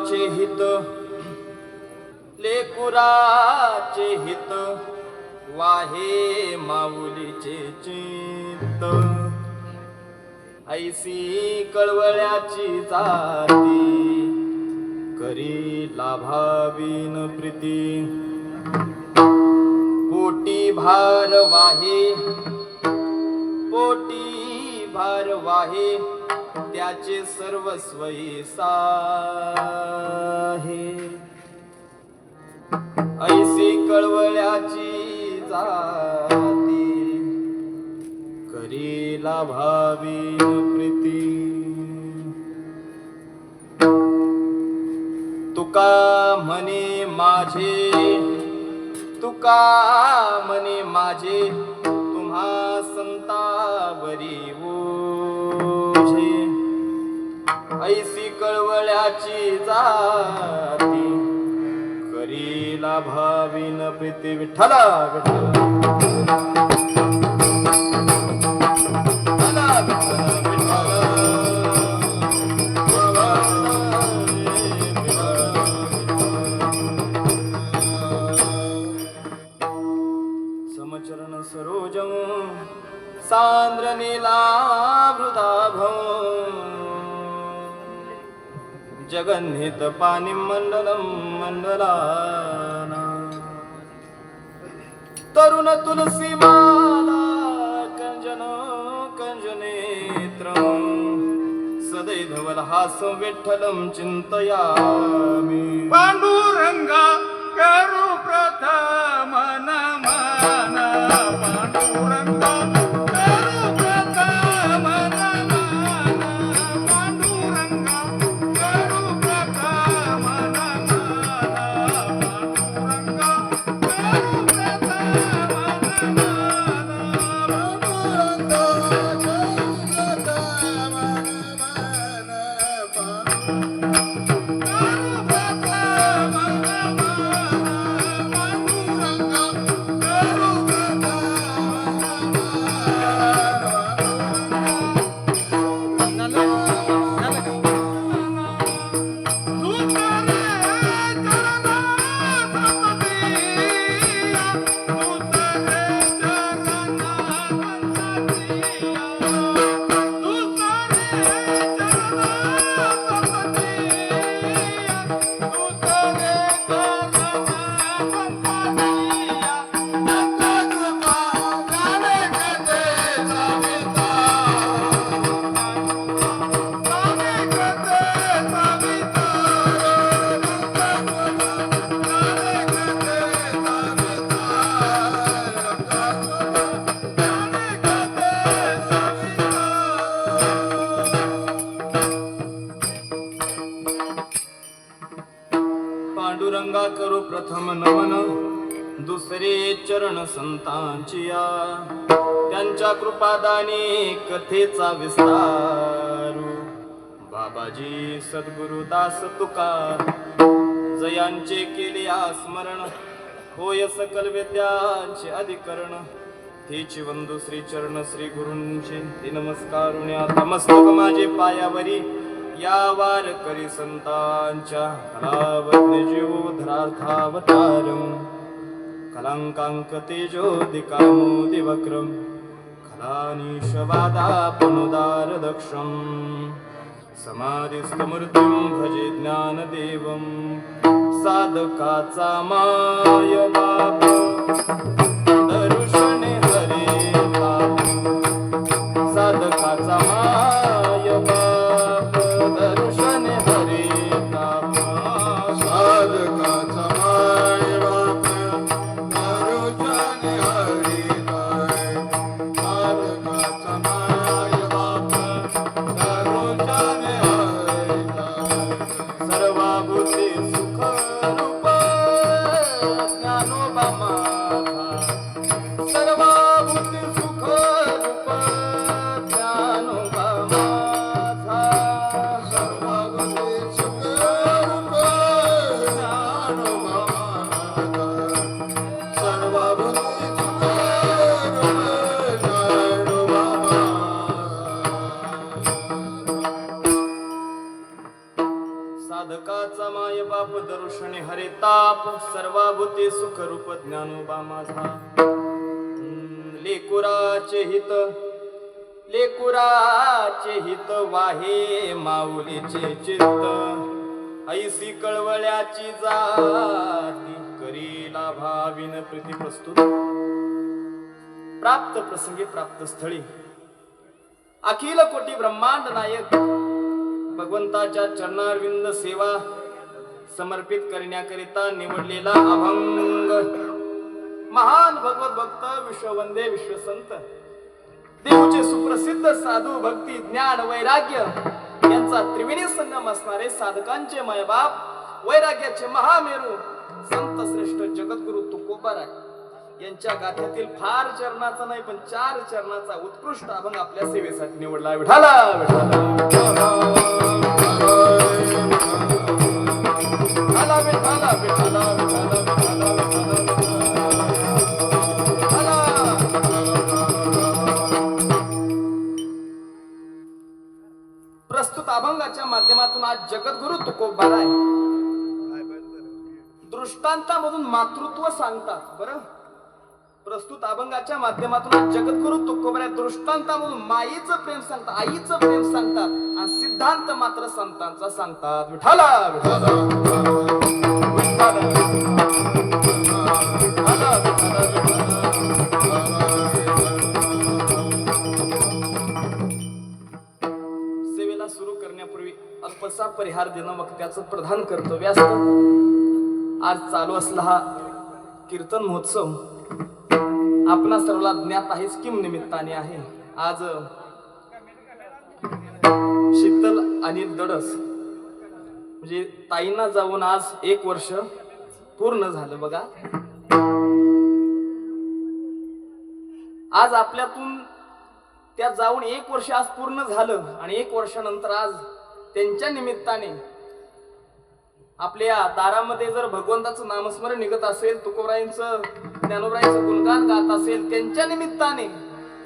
लेकुराचे हित लेकुराचे हित वाहे माऊलीचे चित्त ऐसी कळवळ्याची जाती करी लाभावीन प्रीती पोटी भार वाहे पोटी भार वाहे त्याचे सर्वस्वई साहे ऐसी कळवळ्याची जाती करी लाभावी प्रीती तुका म्हणे माझे तुका म्हणे माझे तुम्हा संतावरी ओझे ऐसी कळवळ्याची जाती करी लाभावीन प्रीती विठ्ठला समचरण सरोजं सांद्र नीलाभृताभं जगन्नित पाणी मंडलम मंडलाना तरुण तुलसी माला कंजन कंजनेत्रं सदैधवल हासं विठ्ठलं चिंतयामि पांडुरंगा करू प्रथम नमन पांडुरंगा करू प्रथम नमन पांडुरंगा करू प्रथम नमन पांडुरंगा करू प्रथम पांडुरंगा करू प्रथम नमन दुसरे चरण संतांचिया त्यांच्या कृपादानी कथेचा विस्तारू बाबाजी सद्गुरु दास तुका जयांचे केले स्मरण होय सकल विद्यांचे अधिकरण तेची वंदू श्री चरण श्री गुरूंचे ते नमस्कारुणे आता मस्तक माझे पायावरी या वार करी संतांच्या कलावज्ञ जीवोधरार्थावतारं कलांकांक तेजोदिकामोदिवक्रम कलानीशवादापनुदार दक्षं समाधिस्थमूर्तिं भजे ज्ञानदेवं साधकाचा माय बाप दर्शने हरे बाप साधकाचा माय बाप दर्शने हरे बाप साधकाचा माय बाप दर्शने हरी साधकाचा माय बाप दर्शने हरी सर्वाभूते सुख रूप ज्ञानोबा माझा सर्वाभूते सुख रूप ज्ञानोबा माझा सर्वाभूते सुख रूप ज्ञानोबा माझा सर्वाभूते सुख रूप ज्ञानोबा माझा साधकाचा जगाचा माय बाप दर्शने हरे ताप सर्वाभूते सुख रूप ज्ञानोबा माझा लेकुराचे हित वाहे माऊलीचे चित्त ऐसी कळवळ्याची जाती करीला भाविन प्रीती प्रस्तुत प्राप्त प्रसंगी प्राप्त स्थळी अखिल कोटी ब्रह्मांड नायक भगवंताच्या चरणारविंद सेवा समर्पित करण्याकरिता निवडलेला अभंग महान भगवत भक्त विश्ववंदे विश्वसंत देवचे सुप्रसिद्ध साधू भक्ती ज्ञान वैराग्य यांचा त्रिवेणी संगम असणारे साधकांचे मायबाप वैराग्याचे महामेरू संत श्रेष्ठ जगद्गुरु तुकोबाराय यांच्या गाथ्यातील फार चरणाचा नाही पण 4 चरणाचा उत्कृष्ट अभंग आपल्या सेवेसाठी निवडला. विठाला प्रस्तुत अभंगाच्या माध्यमातून आज जगद्गुरु तुकोबाराय दृष्टांतामधून मातृत्व सांगतात. बरं, प्रस्तुत अभंगाच्या माध्यमातून आज जगद्गुरु तुकोबाराय दृष्टांतामधून माईचं प्रेम सांगतात, आईचं प्रेम सांगतात आणि सिद्धांत मात्र संतांचा सांगतात. विठाला विठाला विठाला विठाला विठाला. सेवेला सुरू करण्यापूर्वी अल्पसा परिहार देणं मग त्याचं प्रधान कर्तव्य असतं. आज चालू असला हा कीर्तन महोत्सव आपणा सर्वांना ज्ञात आहेच किम निमित्ताने आहे. आज शीतल आणि दडस म्हणजे ताईंना जाऊन आज 1 वर्ष पूर्ण झालं. बघा, आज आपल्यातून त्या जाऊन 1 वर्ष आज पूर्ण झालं आणि 1 वर्षानंतर आज त्यांच्या निमित्ताने आपल्या दारामध्ये जर भगवंताचं नामस्मरण निघत असेल, तुकोबारायांचं ज्ञानोबारायांचं गुणगान गात असेल, त्यांच्या निमित्ताने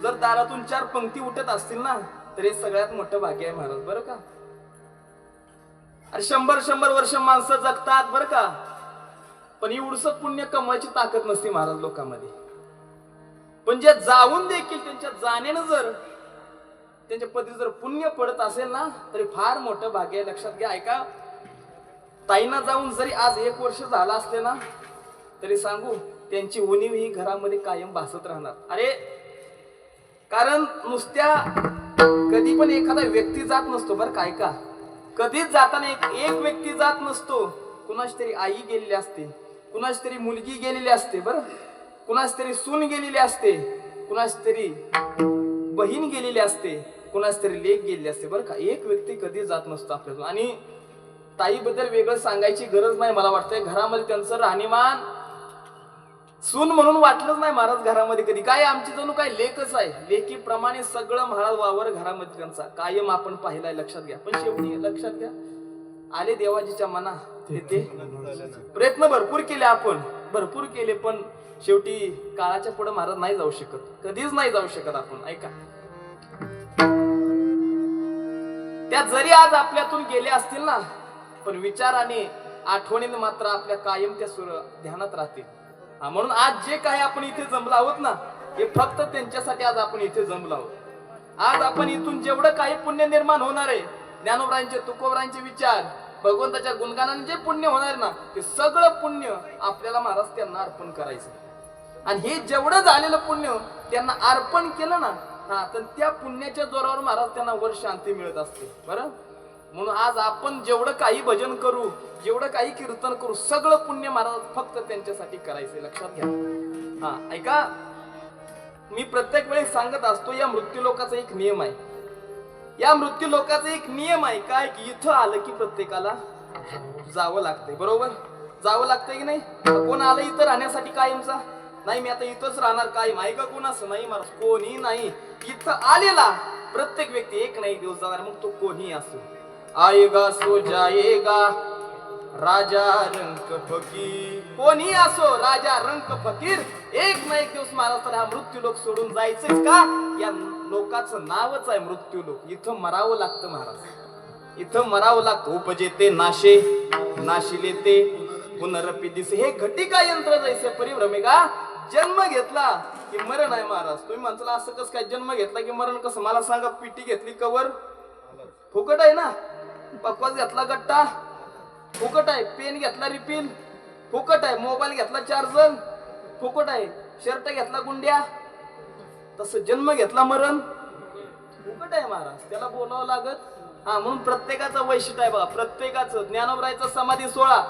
जर दारातून 4 पंक्ती उठत असतील ना तर हे सगळ्यात मोठं भाग्य आहे महाराज. बरं का, अरे 100 वर्ष माणसं जगतात बरं का, पण एवढंच पुण्य कमवायची ताकद नसते महाराज लोकांमध्ये. पण जे जाऊन देखील त्यांच्या जाण्यानं जर त्यांच्या पती जर पुण्य पडत असेल ना तरी फार मोठं भाग्य आहे. लक्षात घ्या. ऐका, ताईंना जाऊन जरी आज 1 वर्ष झाला असले ना तरी सांगू त्यांची उणीव ही घरामध्ये कायम भासत राहणार. अरे कारण नुसत्या कधी पण एखादा व्यक्ती जात नसतो बरं काय का, कधीच जाताना एक व्यक्ती जात नसतो. कुणाच तरी आई गेलेली असते, कुणाच तरी मुलगी गेलेली असते, बरं कुणाच तरी सून गेलेली असते, कुणाच तरी बहीण गेलेली असते, कुणाच तरी लेक गेलेली असते. बरं का, एक व्यक्ती कधी जात नसतो आपल्याला. आणि ताईबद्दल वेगळं सांगायची गरज नाही. मला वाटतंय घरामध्ये त्यांचं राहणीमान सून म्हणून वाटलंच नाही महाराज घरामध्ये कधी. काय आमची जणू काय लेकच आहे, लेकीप्रमाणे सगळं महाराज वावर घरामध्ये त्यांचा कायम आपण पाहिलाय. लक्षात घ्या. पण शेवटी लक्षात घ्या, आले देवाजीच्या मना ते प्रयत्न भरपूर केले, आपण भरपूर केले, पण शेवटी काळाच्या पुढे महाराज नाही जाऊ शकत, कधीच नाही जाऊ शकत आपण. ऐका, त्या जरी आज आपल्यातून गेले असतील ना पण विचाराने आठवणीने मात्र आपल्या कायम त्या ध्यानात राहतील. म्हणून आज जे काही आपण इथे जमलो आहोत ना हे फक्त त्यांच्यासाठी आज आपण इथे जमलो आहोत. आज आपण इथून जेवढं काही पुण्य निर्माण होणार आहे, ज्ञानोबारायांचे तुकोबारायांचे विचार भगवंताच्या गुणगानाने जे पुण्य होणार ना ते सगळं पुण्य आपल्याला महाराज त्यांना अर्पण करायचं. आणि हे जेवढं झालेलं पुण्य त्यांना अर्पण केलं ना तर त्या पुण्याच्या जोरावर महाराज त्यांना वर शांती मिळत असते. बरं, म्हणून आज आपण जेवढं काही भजन करू, जेवढं काही कीर्तन करू, सगळं पुण्य महाराज फक्त त्यांच्यासाठी करायचंय. लक्षात घ्या. ऐका, मी प्रत्येक वेळी सांगत असतो या मृत्यू लोकाचा एक नियम आहे. या मृत्यू लोकाचा एक नियम आहे काय की इथं आलं की प्रत्येकाला जावं लागतंय. बरोबर, जावं लागतंय की नाही. कोण आलं इथं राहण्यासाठी कायमचा नाही, मी आता इथंच राहणार कायम आहे का कोण असं नाही महाराज, कोणी नाही. इथं आलेला प्रत्येक व्यक्ती एक ना एक दिवस जाणार, मग तो कोणी असो. आएगा सो जाएगा राजा रंक फकीर, कोणी असो राजा रंक फकीर, एक ना एक दिवस महाराज तर हा मृत्यू लोक सोडून जायचंच का. या लोकाचं नावच आहे मृत्यू लोक, इथं मरावं लागतं महाराज. इथं मरावं लागतं. उपजेते नाशे नाशिले ते पुनरपी दिसे. हे घटिका यंत्र जैसे परिभ्रमे का. जन्म घेतला की मरण आहे महाराज. तुम्ही म्हणता असं कसं काय जन्म घेतला की मरण कसं. मला सांगा, पिटी घेतली कवर फुकट आहे ना. पकवास घेतला गट्टा फुकट आहे. पेन घेतला रिफिल फुकट आहे. मोबाईल घेतला चार्जर फुकट आहे. शर्ट घेतला गुंड्या. तसं जन्म घेतला मरण फुकट आहे महाराज. त्याला बोलावं लागत. हा, म्हणून प्रत्येकाचं वैशिष्ट्य आहे बघा. प्रत्येकाचं. ज्ञानोबरायचा समाधी सोहळा,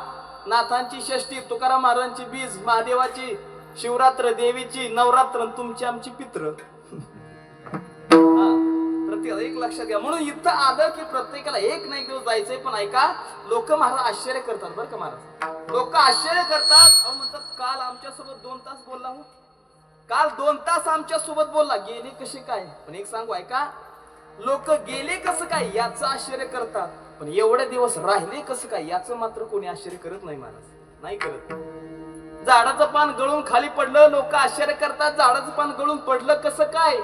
नाथांची षष्टी, तुकाराम महाराजांची बीज, महादेवाची शिवरात्र, देवीची नवरात्र, तुमची आमची पित्र. प्रत्येकाला एक लक्षात घ्या. म्हणून इथं आलं की प्रत्येकाला एक ना एक दिवस जायचंय. पण ऐका, लोक महाराज आश्चर्य करतात बरं का महाराज. लोक आश्चर्य करतात. अहो म्हणतात काल आमच्या सोबत 2 तास बोलला हो. काल 2 तास आमच्या सोबत बोलला. गेले कसे काय. पण एक सांगू ऐका, लोक गेले कसं काय याचं आश्चर्य करतात. पण एवढे दिवस राहिले कसं काय याचं मात्र कोणी आश्चर्य करत नाही महाराज. नाही करत. झाडाचं पान गळून खाली पडलं लोक आश्चर्य करतात. झाडाचं पान गळून पडलं कसं काय.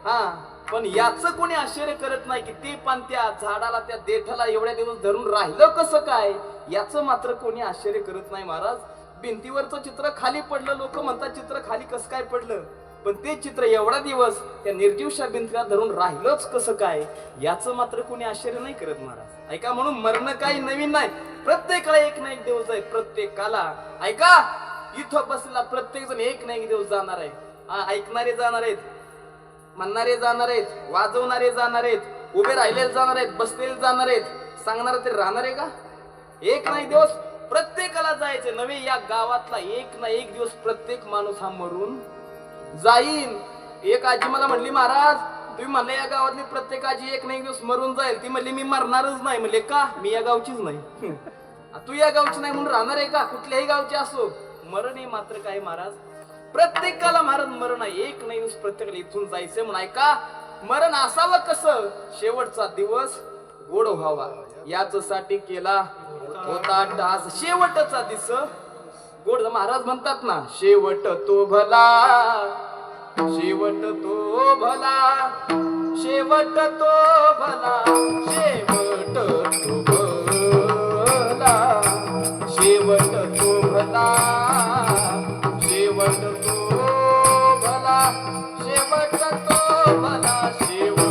हा, पण याचं कोणी आश्चर्य करत नाही की ते पान त्या झाडाला, त्या देठाला एवढ्या दिवस धरून राहिलं कसं काय. याचं मात्र कोणी आश्चर्य करत नाही महाराज. भिंतीवरचं चित्र खाली पडलं, लोक म्हणतात चित्र खाली कसं काय पडलं. पण ते चित्र एवढा दिवस त्या निर्जीवशा भिंतीला धरून राहिलंच कसं काय याचं मात्र कोणी आश्चर्य नाही करत महाराज. ऐका, म्हणून मरण काही नवीन नाही. प्रत्येकाला एक ना एक दिवस आहे. प्रत्येकाला ऐका, इथं बसलेला प्रत्येक जण एक ना एक दिवस जाणार आहे. ऐकणारे जाणार आहेत, म्हणणारे जाणार आहेत, वाजवणारे जाणार आहेत, उभे राहिलेले जाणार आहेत, बसलेले जाणार आहेत, सांगणार ते राहणार आहे का. एक ना एक दिवस प्रत्येकाला जायचे. नवे या गावातला एक ना एक दिवस प्रत्येक माणूस हा मरून जाईन. एक आजी मला म्हणली, महाराज तुम्ही म्हणले या गावातली प्रत्येक आजी एक ना एक दिवस मरून जाईल. ती म्हणली मी मरणारच नाही. म्हणले का. मी या गावचीच नाही. तू या गावची नाही म्हणून राहणार आहे का. कुठल्याही गावची असो, मरण हे मात्र काय महाराज. प्रत्येकाला महाराज मरण आहे. एक नाही दिवस प्रत्येकाला इथून जायचं. म्हणून ऐका, मरण असावं कसं. शेवटचा दिवस गोड व्हावा यासाठी केला होता टास. शेवटचा दिस गोड. महाराज म्हणतात ना, शेवट तो भला, शेवट तो भला, शेवट तो भला, शेवट तो भला, शेवट तो भला, शेवट तो भला, शेवट तो भला, शेवट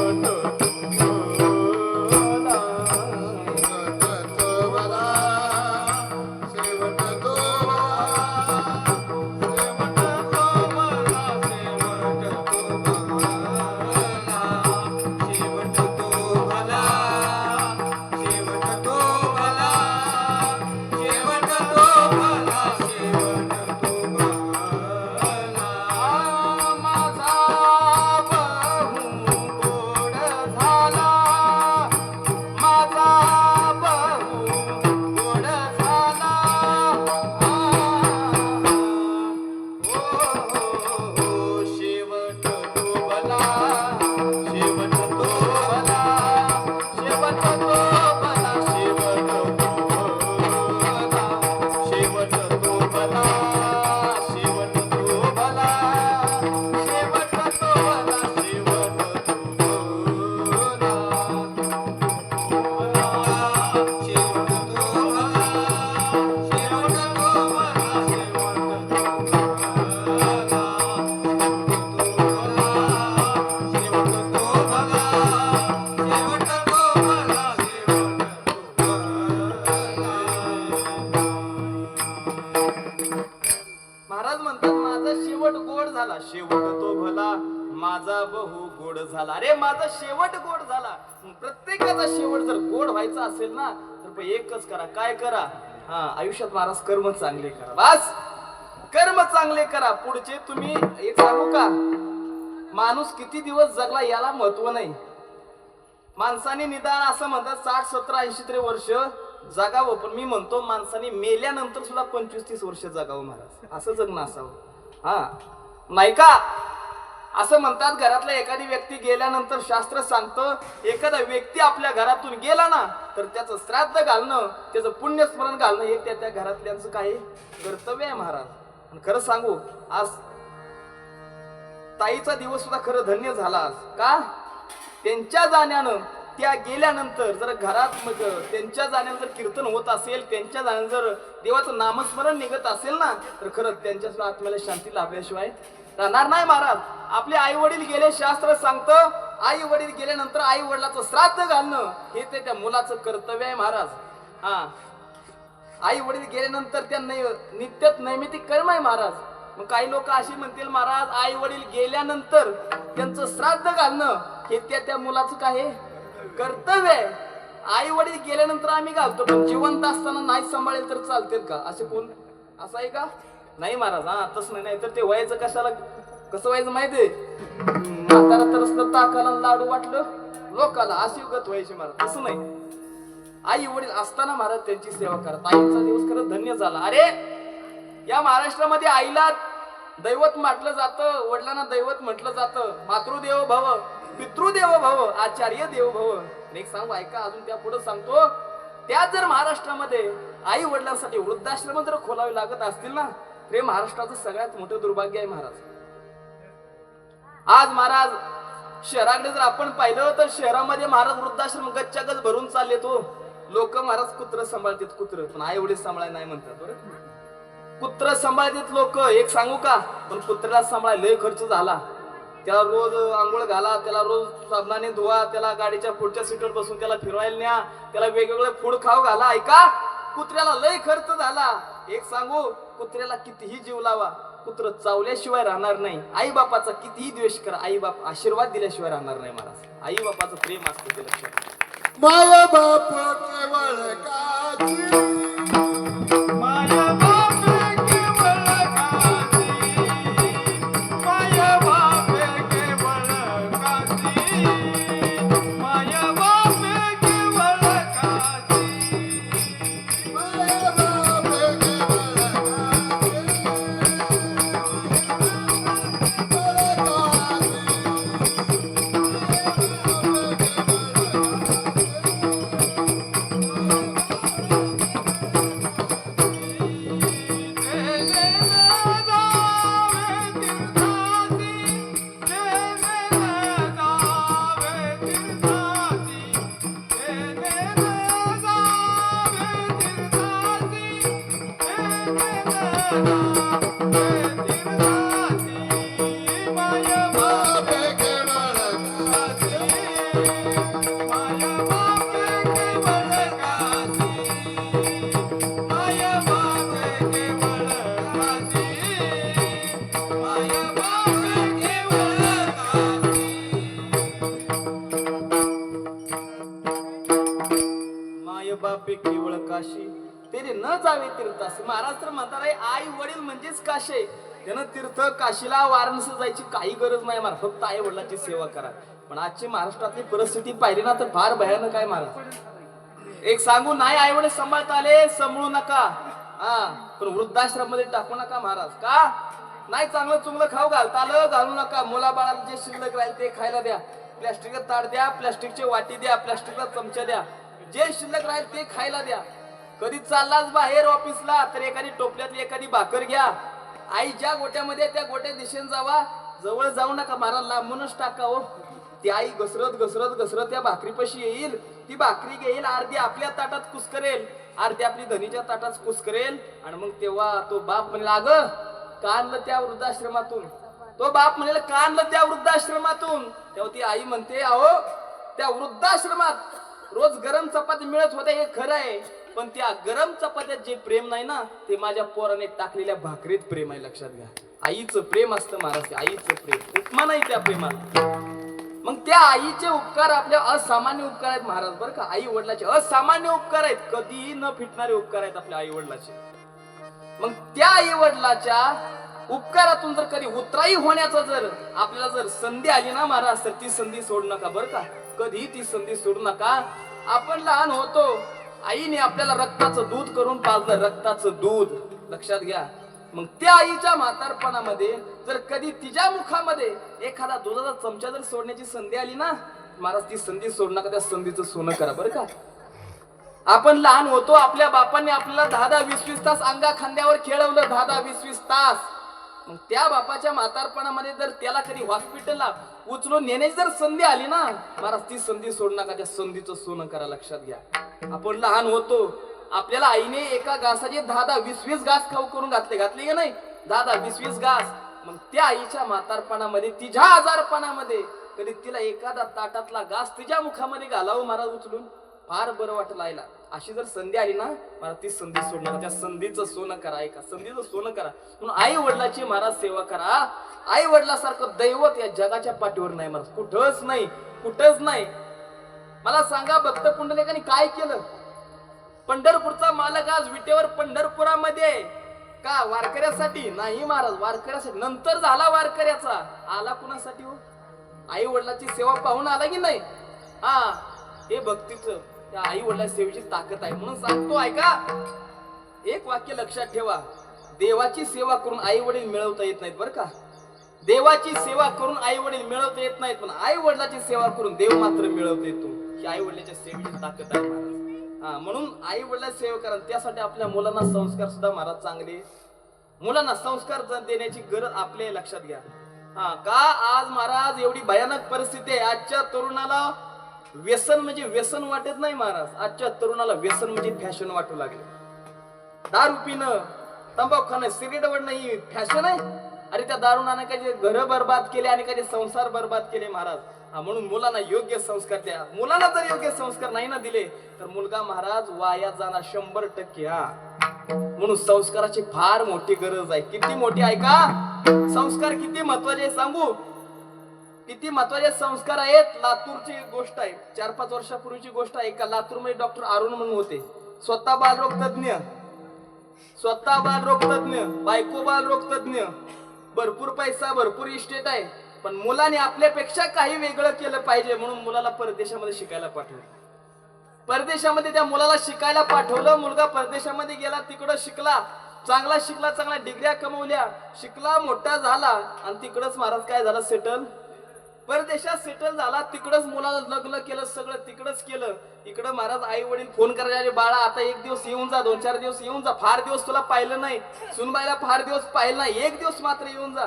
माझा बहु गोड झाला. अरे माझा शेवट गोड झाला. प्रत्येकाचा शेवट जर गोड व्हायचा असेल ना तर एकच करा. काय करा. आयुष्यात महाराज कर्म चांगले करा. बस कर्म चांगले करा. पुढचे तुम्ही एक सांगू का, माणूस किती दिवस जगला याला महत्व नाही. माणसाने निदान असं म्हणतात 60, 70, 80 तरी वर्ष जगावं. पण मी म्हणतो माणसाने मेल्यानंतर सुद्धा 25-30 वर्ष जगावं महाराज. असं जगणं असावं. नाही का. असं म्हणतात घरातला एखादी व्यक्ती गेल्यानंतर शास्त्र सांगतं, एखादा व्यक्ती आपल्या घरातून गेला ना तर त्याचं श्राद्ध घालणं, त्याचं पुण्यस्मरण घालणं हे त्या घरातल्यांचं काही कर्तव्य आहे महाराज. आणि खरं सांगू, आज ताईचा दिवस सुद्धा खरं धन्य झाला. आज का त्यांच्या जाण्यानं त्या गेल्यानंतर जर घरात मग त्यांच्या जाण्यानं जर कीर्तन होत असेल, त्यांच्या जाण्यानं जर देवाचं नामस्मरण निघत असेल ना, तर खरंच त्यांच्या आत्म्याला शांती लाभल्याशिवाय राहणार नाही महाराज. आपले आई वडील गेले, शास्त्र सांगतं आई वडील गेल्यानंतर आई वडिलाचं श्राद्ध घालणं हे ते त्या मुलाचं कर्तव्य आहे महाराज. हा, आई वडील गेल्यानंतर त्या नित्यत नैमितिक कर्म आहे महाराज. मग काही लोक अशी म्हणतील महाराज आई वडील गेल्यानंतर त्यांचं श्राद्ध घालणं हे त्या मुलाचं काय आहे? कर्तव्य आहे. आई वडील गेल्यानंतर आम्ही घालतो, पण जिवंत असताना नाही सांभाळेल तर चालतील का? असे कोण असं आहे का? नाही महाराज. हा, तसं नाही. तर ते व्हायचं कशाला, कसं व्हायचं माहितीये? म्हातारा तरसलं ताकाला लाडू वाटलं लोकाला, अशी गत व्हायची महाराज. तसं नाही. आई वडील असताना महाराज त्यांची सेवा करत. आईचा दिवस खरं धन्य झाला. अरे या महाराष्ट्रामध्ये आईला दैवत म्हटलं जातं, वडिलांना दैवत म्हटलं जातं. मातृदेव भव, पितृदेव भव, आचार्य देव भव. एक सांगू ऐका, अजून त्या पुढे सांगतो. त्या जर महाराष्ट्रामध्ये आई वडिलांसाठी वृद्धाश्रम जर खोलावे लागत असतील ना, तर हे महाराष्ट्राचं सगळ्यात मोठं दुर्भाग्य आहे महाराज. आज महाराज शहराकडे जर आपण पाहिलं तर शहरामध्ये महाराज वृद्धाश्रम गच्च्या गच भरून चालले. तो लोक महाराज कुत्र सांभाळतात, कुत्र, पण आई वडील सांभाळायला नाही म्हणतात. बरं, कुत्र सांभाळतात लोक. एक सांगू का, पण कुत्र्याला सांभाळायला लय खर्च झाला. त्याला रोज आंघोळ घाला, त्याला रोज साबणाने धुवा, त्याला गाडीच्या पुढच्या सीटवर बसून त्याला फिरवायला न्या, त्याला वेगवेगळे फूड खाऊ घाला. ऐका, कुत्र्याला लय खर्च झाला. एक सांगू, कुत्र्याला कितीही जीव लावा, कुत्र चावल्याशिवाय राहणार नाही. आई बापाचा कितीही द्वेष करा, आई बाप आशीर्वाद दिल्याशिवाय राहणार नाही महाराज. आई बापाचं प्रेम असतं ते लक्षात. माय बाप केवळ काची, माया बाप केवळ काशी, माया बाप केवळ काशी, माया बाप केवळ काशी. माय बाप बापे केवळ काशी, तेरे न जावे तीर्थासी. महाराज तर म्हणतात आहे आई वडील म्हणजेच काशी. त्यानं तीर्थ काशीला वाराणसी जायची काही गरज नाही महाराज, फक्त आई वडिलांची सेवा करा. पण आजची महाराष्ट्रातली परिस्थिती पाहिली ना तर फार भयानक आहे महाराज. एक सांगू, नाही आई वडील सांभाळता आले, सांभाळू नका. हा, पण वृद्धाश्रम मध्ये टाकू नका महाराज. का नाही? चांगलं चुंगलं खाऊ घालता आलं, घालू नका. मुलाबाळाला जे शिल्लक राहील ते खायला द्या. प्लॅस्टिकचा ताट द्या, प्लॅस्टिकची वाटी द्या, प्लॅस्टिकचा चमचा द्या. जे शिल्लक राहील ते खायला द्या. कधी चाललाच बाहेर ऑफिसला तर एखादी टोपल्यातली एखादी भाकर घ्या. आई ज्या गोट्यामध्ये त्या गोट्या दिशेने जावा, जवळ जाऊ नका महाराज, लांबूनच टाका. हो, ती आई घसरत घसरत घसरत त्या भाकरीपाशी येईल, ती भाकरी घेईल, अर्धी आपल्या ताटात कुस्करेल, अर्धी आपली धनीच्या ताटात कुस्करेल. आणि मग तेव्हा तो बाप म्हणेल, अगं का आणलं त्या वृद्धाश्रमातून? तो बाप म्हणेल, का आणलं त्या वृद्धाश्रमातून? तेव्हा ती आई म्हणते, अहो त्या वृद्धाश्रमात रोज गरम चपाती मिळत होत्या हे खरं आहे, पण त्या गरम चपात्यात जे प्रेम नाही ना, ते माझ्या पोराने टाकलेल्या भाकरीत प्रेम आहे. लक्षात घ्या, आईचं प्रेम असतं महाराज, आईचं प्रेम, उपमा नाही त्या प्रेमात. मग त्या आईचे उपकार आपल्या असामान्य उपकार आहेत महाराज. बरं का, आई वडिलाचे असामान्य उपकार आहेत, कधीही न फिटणारे उपकार आहेत आपल्या आई वडिलाचे. मग त्या आई वडिलाच्या उपकारातून जर कधी उतराई होण्याचा जर आपल्याला जर संधी आली ना महाराज, तर ती संधी सोडू नका. बरं का, कधी ती संधी सोडू नका. आपण लहान होतो, आईने आपल्याला रक्ताचं दूध करून पाजलं, रक्ताचं दूध. लक्षात घ्या. मग त्या आईच्या म्हातारपणामध्ये जर कधी तिच्या मुखामध्ये एखादा दुधाचा चमचा जर सोडण्याची संधी आली ना महाराज, ती संधी सोडू नका, त्या संधीचं सोनं करा. बरं का, आपण लहान होतो, आपल्या बापांनी आपल्याला 10-10, 20-20 तास अंगा खांद्यावर खेळवलं, 10-10, 20-20 तास. मग त्या बापाच्या म्हातारपणामध्ये जर त्याला कधी हॉस्पिटलला उचलून नेण्याची जर संधी आली ना महाराज, ती संधी सोड नका, त्या संधीचं सोनं करा. लक्षात घ्या, आपण लहान होतो, आपल्याला आईने एका घासाचे 10-10, 20-20 घास खाऊ करून घातले का नाही? 10-10, 20-20 घास. मग त्या आईच्या म्हातारपणामध्ये, तिच्या आजारपणामध्ये कधी तिला एखादा ताटातला घास तिच्या मुखामध्ये घालावं महाराज उचलून, फार बरं वाटलं आईला. अशी जर संधी आली ना महाराज, ती संधी सोड नका, त्या संधीचं सोनं करा. ऐका, संधीचं सोनं करा. म्हणून आई वडिलाची महाराज सेवा करा. आई वडिलासारखं दैवत या जगाच्या पाठीवर नाही महाराज, कुठंच नाही, कुठंच नाही. मला सांगा, भक्त पुंडलिकाने काय केलं? पंढरपूरचा मालक आज विटेवर पंढरपुरामध्ये का वारकऱ्यासाठी नाही महाराज, वारकऱ्यासाठी. नंतर झाला वारकऱ्याचा, आला कुणासाठी हो? आई वडिलाची सेवा पाहून आला की नाही? हा, हे भक्तीचं, त्या आई वडिलाच्या सेवेची ताकद आहे. म्हणून सांगतो, ऐका, एक वाक्य लक्षात ठेवा, देवाची सेवा करून आई वडील मिळवता येत नाहीत बरं का. देवाची सेवा करून आई वडील मिळवता येत नाहीत, पण आई वडिलाची सेवा करून देव मात्र मिळवता येतो. ही आई वडिलाच्या सेवेची ताकद आहे महाराज. हा, म्हणून आई वडिलाची सेवा करा. त्यासाठी आपल्या मुलांना संस्कार सुद्धा महाराज चांगले, मुलांना संस्कार देण्याची गरज आपल्या लक्षात घ्या. हा, का आज महाराज एवढी भयानक परिस्थिती आहे. आजच्या तरुणाला व्यसन म्हणजे व्यसन वाटत नाही महाराज, आजच्या तरुणाला व्यसन म्हणजे फॅशन वाटू लागले. दारू पिणं, तंबाखू खाणं, सिगरेट ओढणं ही फॅशन आहे. अरे त्या दारुणाने काही घर बर्बाद केले आणि काही संसार बर्बाद केले महाराज. म्हणून मुलांना योग्य संस्कार द्या. मुलांना जर योग्य संस्कार नाही ना दिले तर मुलगा महाराज वाया जाणार 100%. हा, म्हणून संस्काराची फार मोठी गरज आहे. किती मोठी आहे का? संस्कार किती महत्वाचे सांगू, किती महत्वाचे संस्कार आहेत. लातूरची गोष्ट आहे, 4-5 वर्षापूर्वीची गोष्ट आहे. का लातूरमध्ये डॉक्टर अरुण म्हणून होते, स्वतः बालरोग तज्ञ, स्वतः बालरोग तज्ञ, बायको बालरोग तज्ञ, भरपूर पैसा, भरपूर इस्टेट आहे. पण मुलाने आपल्यापेक्षा काही वेगळं केलं पाहिजे म्हणून मुलाला परदेशामध्ये शिकायला पाठवलं. परदेशामध्ये त्या मुलाला शिकायला पाठवलं. मुलगा परदेशामध्ये गेला, तिकडं शिकला, चांगला शिकला, चांगल्या डिग्र्या कमवल्या, शिकला, मोठा झाला आणि तिकडच महाराज काय झालं, सेटल, परदेशात सेटल झाला. तिकडच मुलाला लग्न केलं, सगळं तिकडच केलं. इकडं महाराज आई वडील फोन करायचे, बाळा आता 1 दिवस येऊन जा, 2-4 दिवस येऊन जा, फार दिवस तुला पाहिलं नाही, सुनबाईला फार दिवस पाहिलं नाही, 1 दिवस मात्र येऊन जा.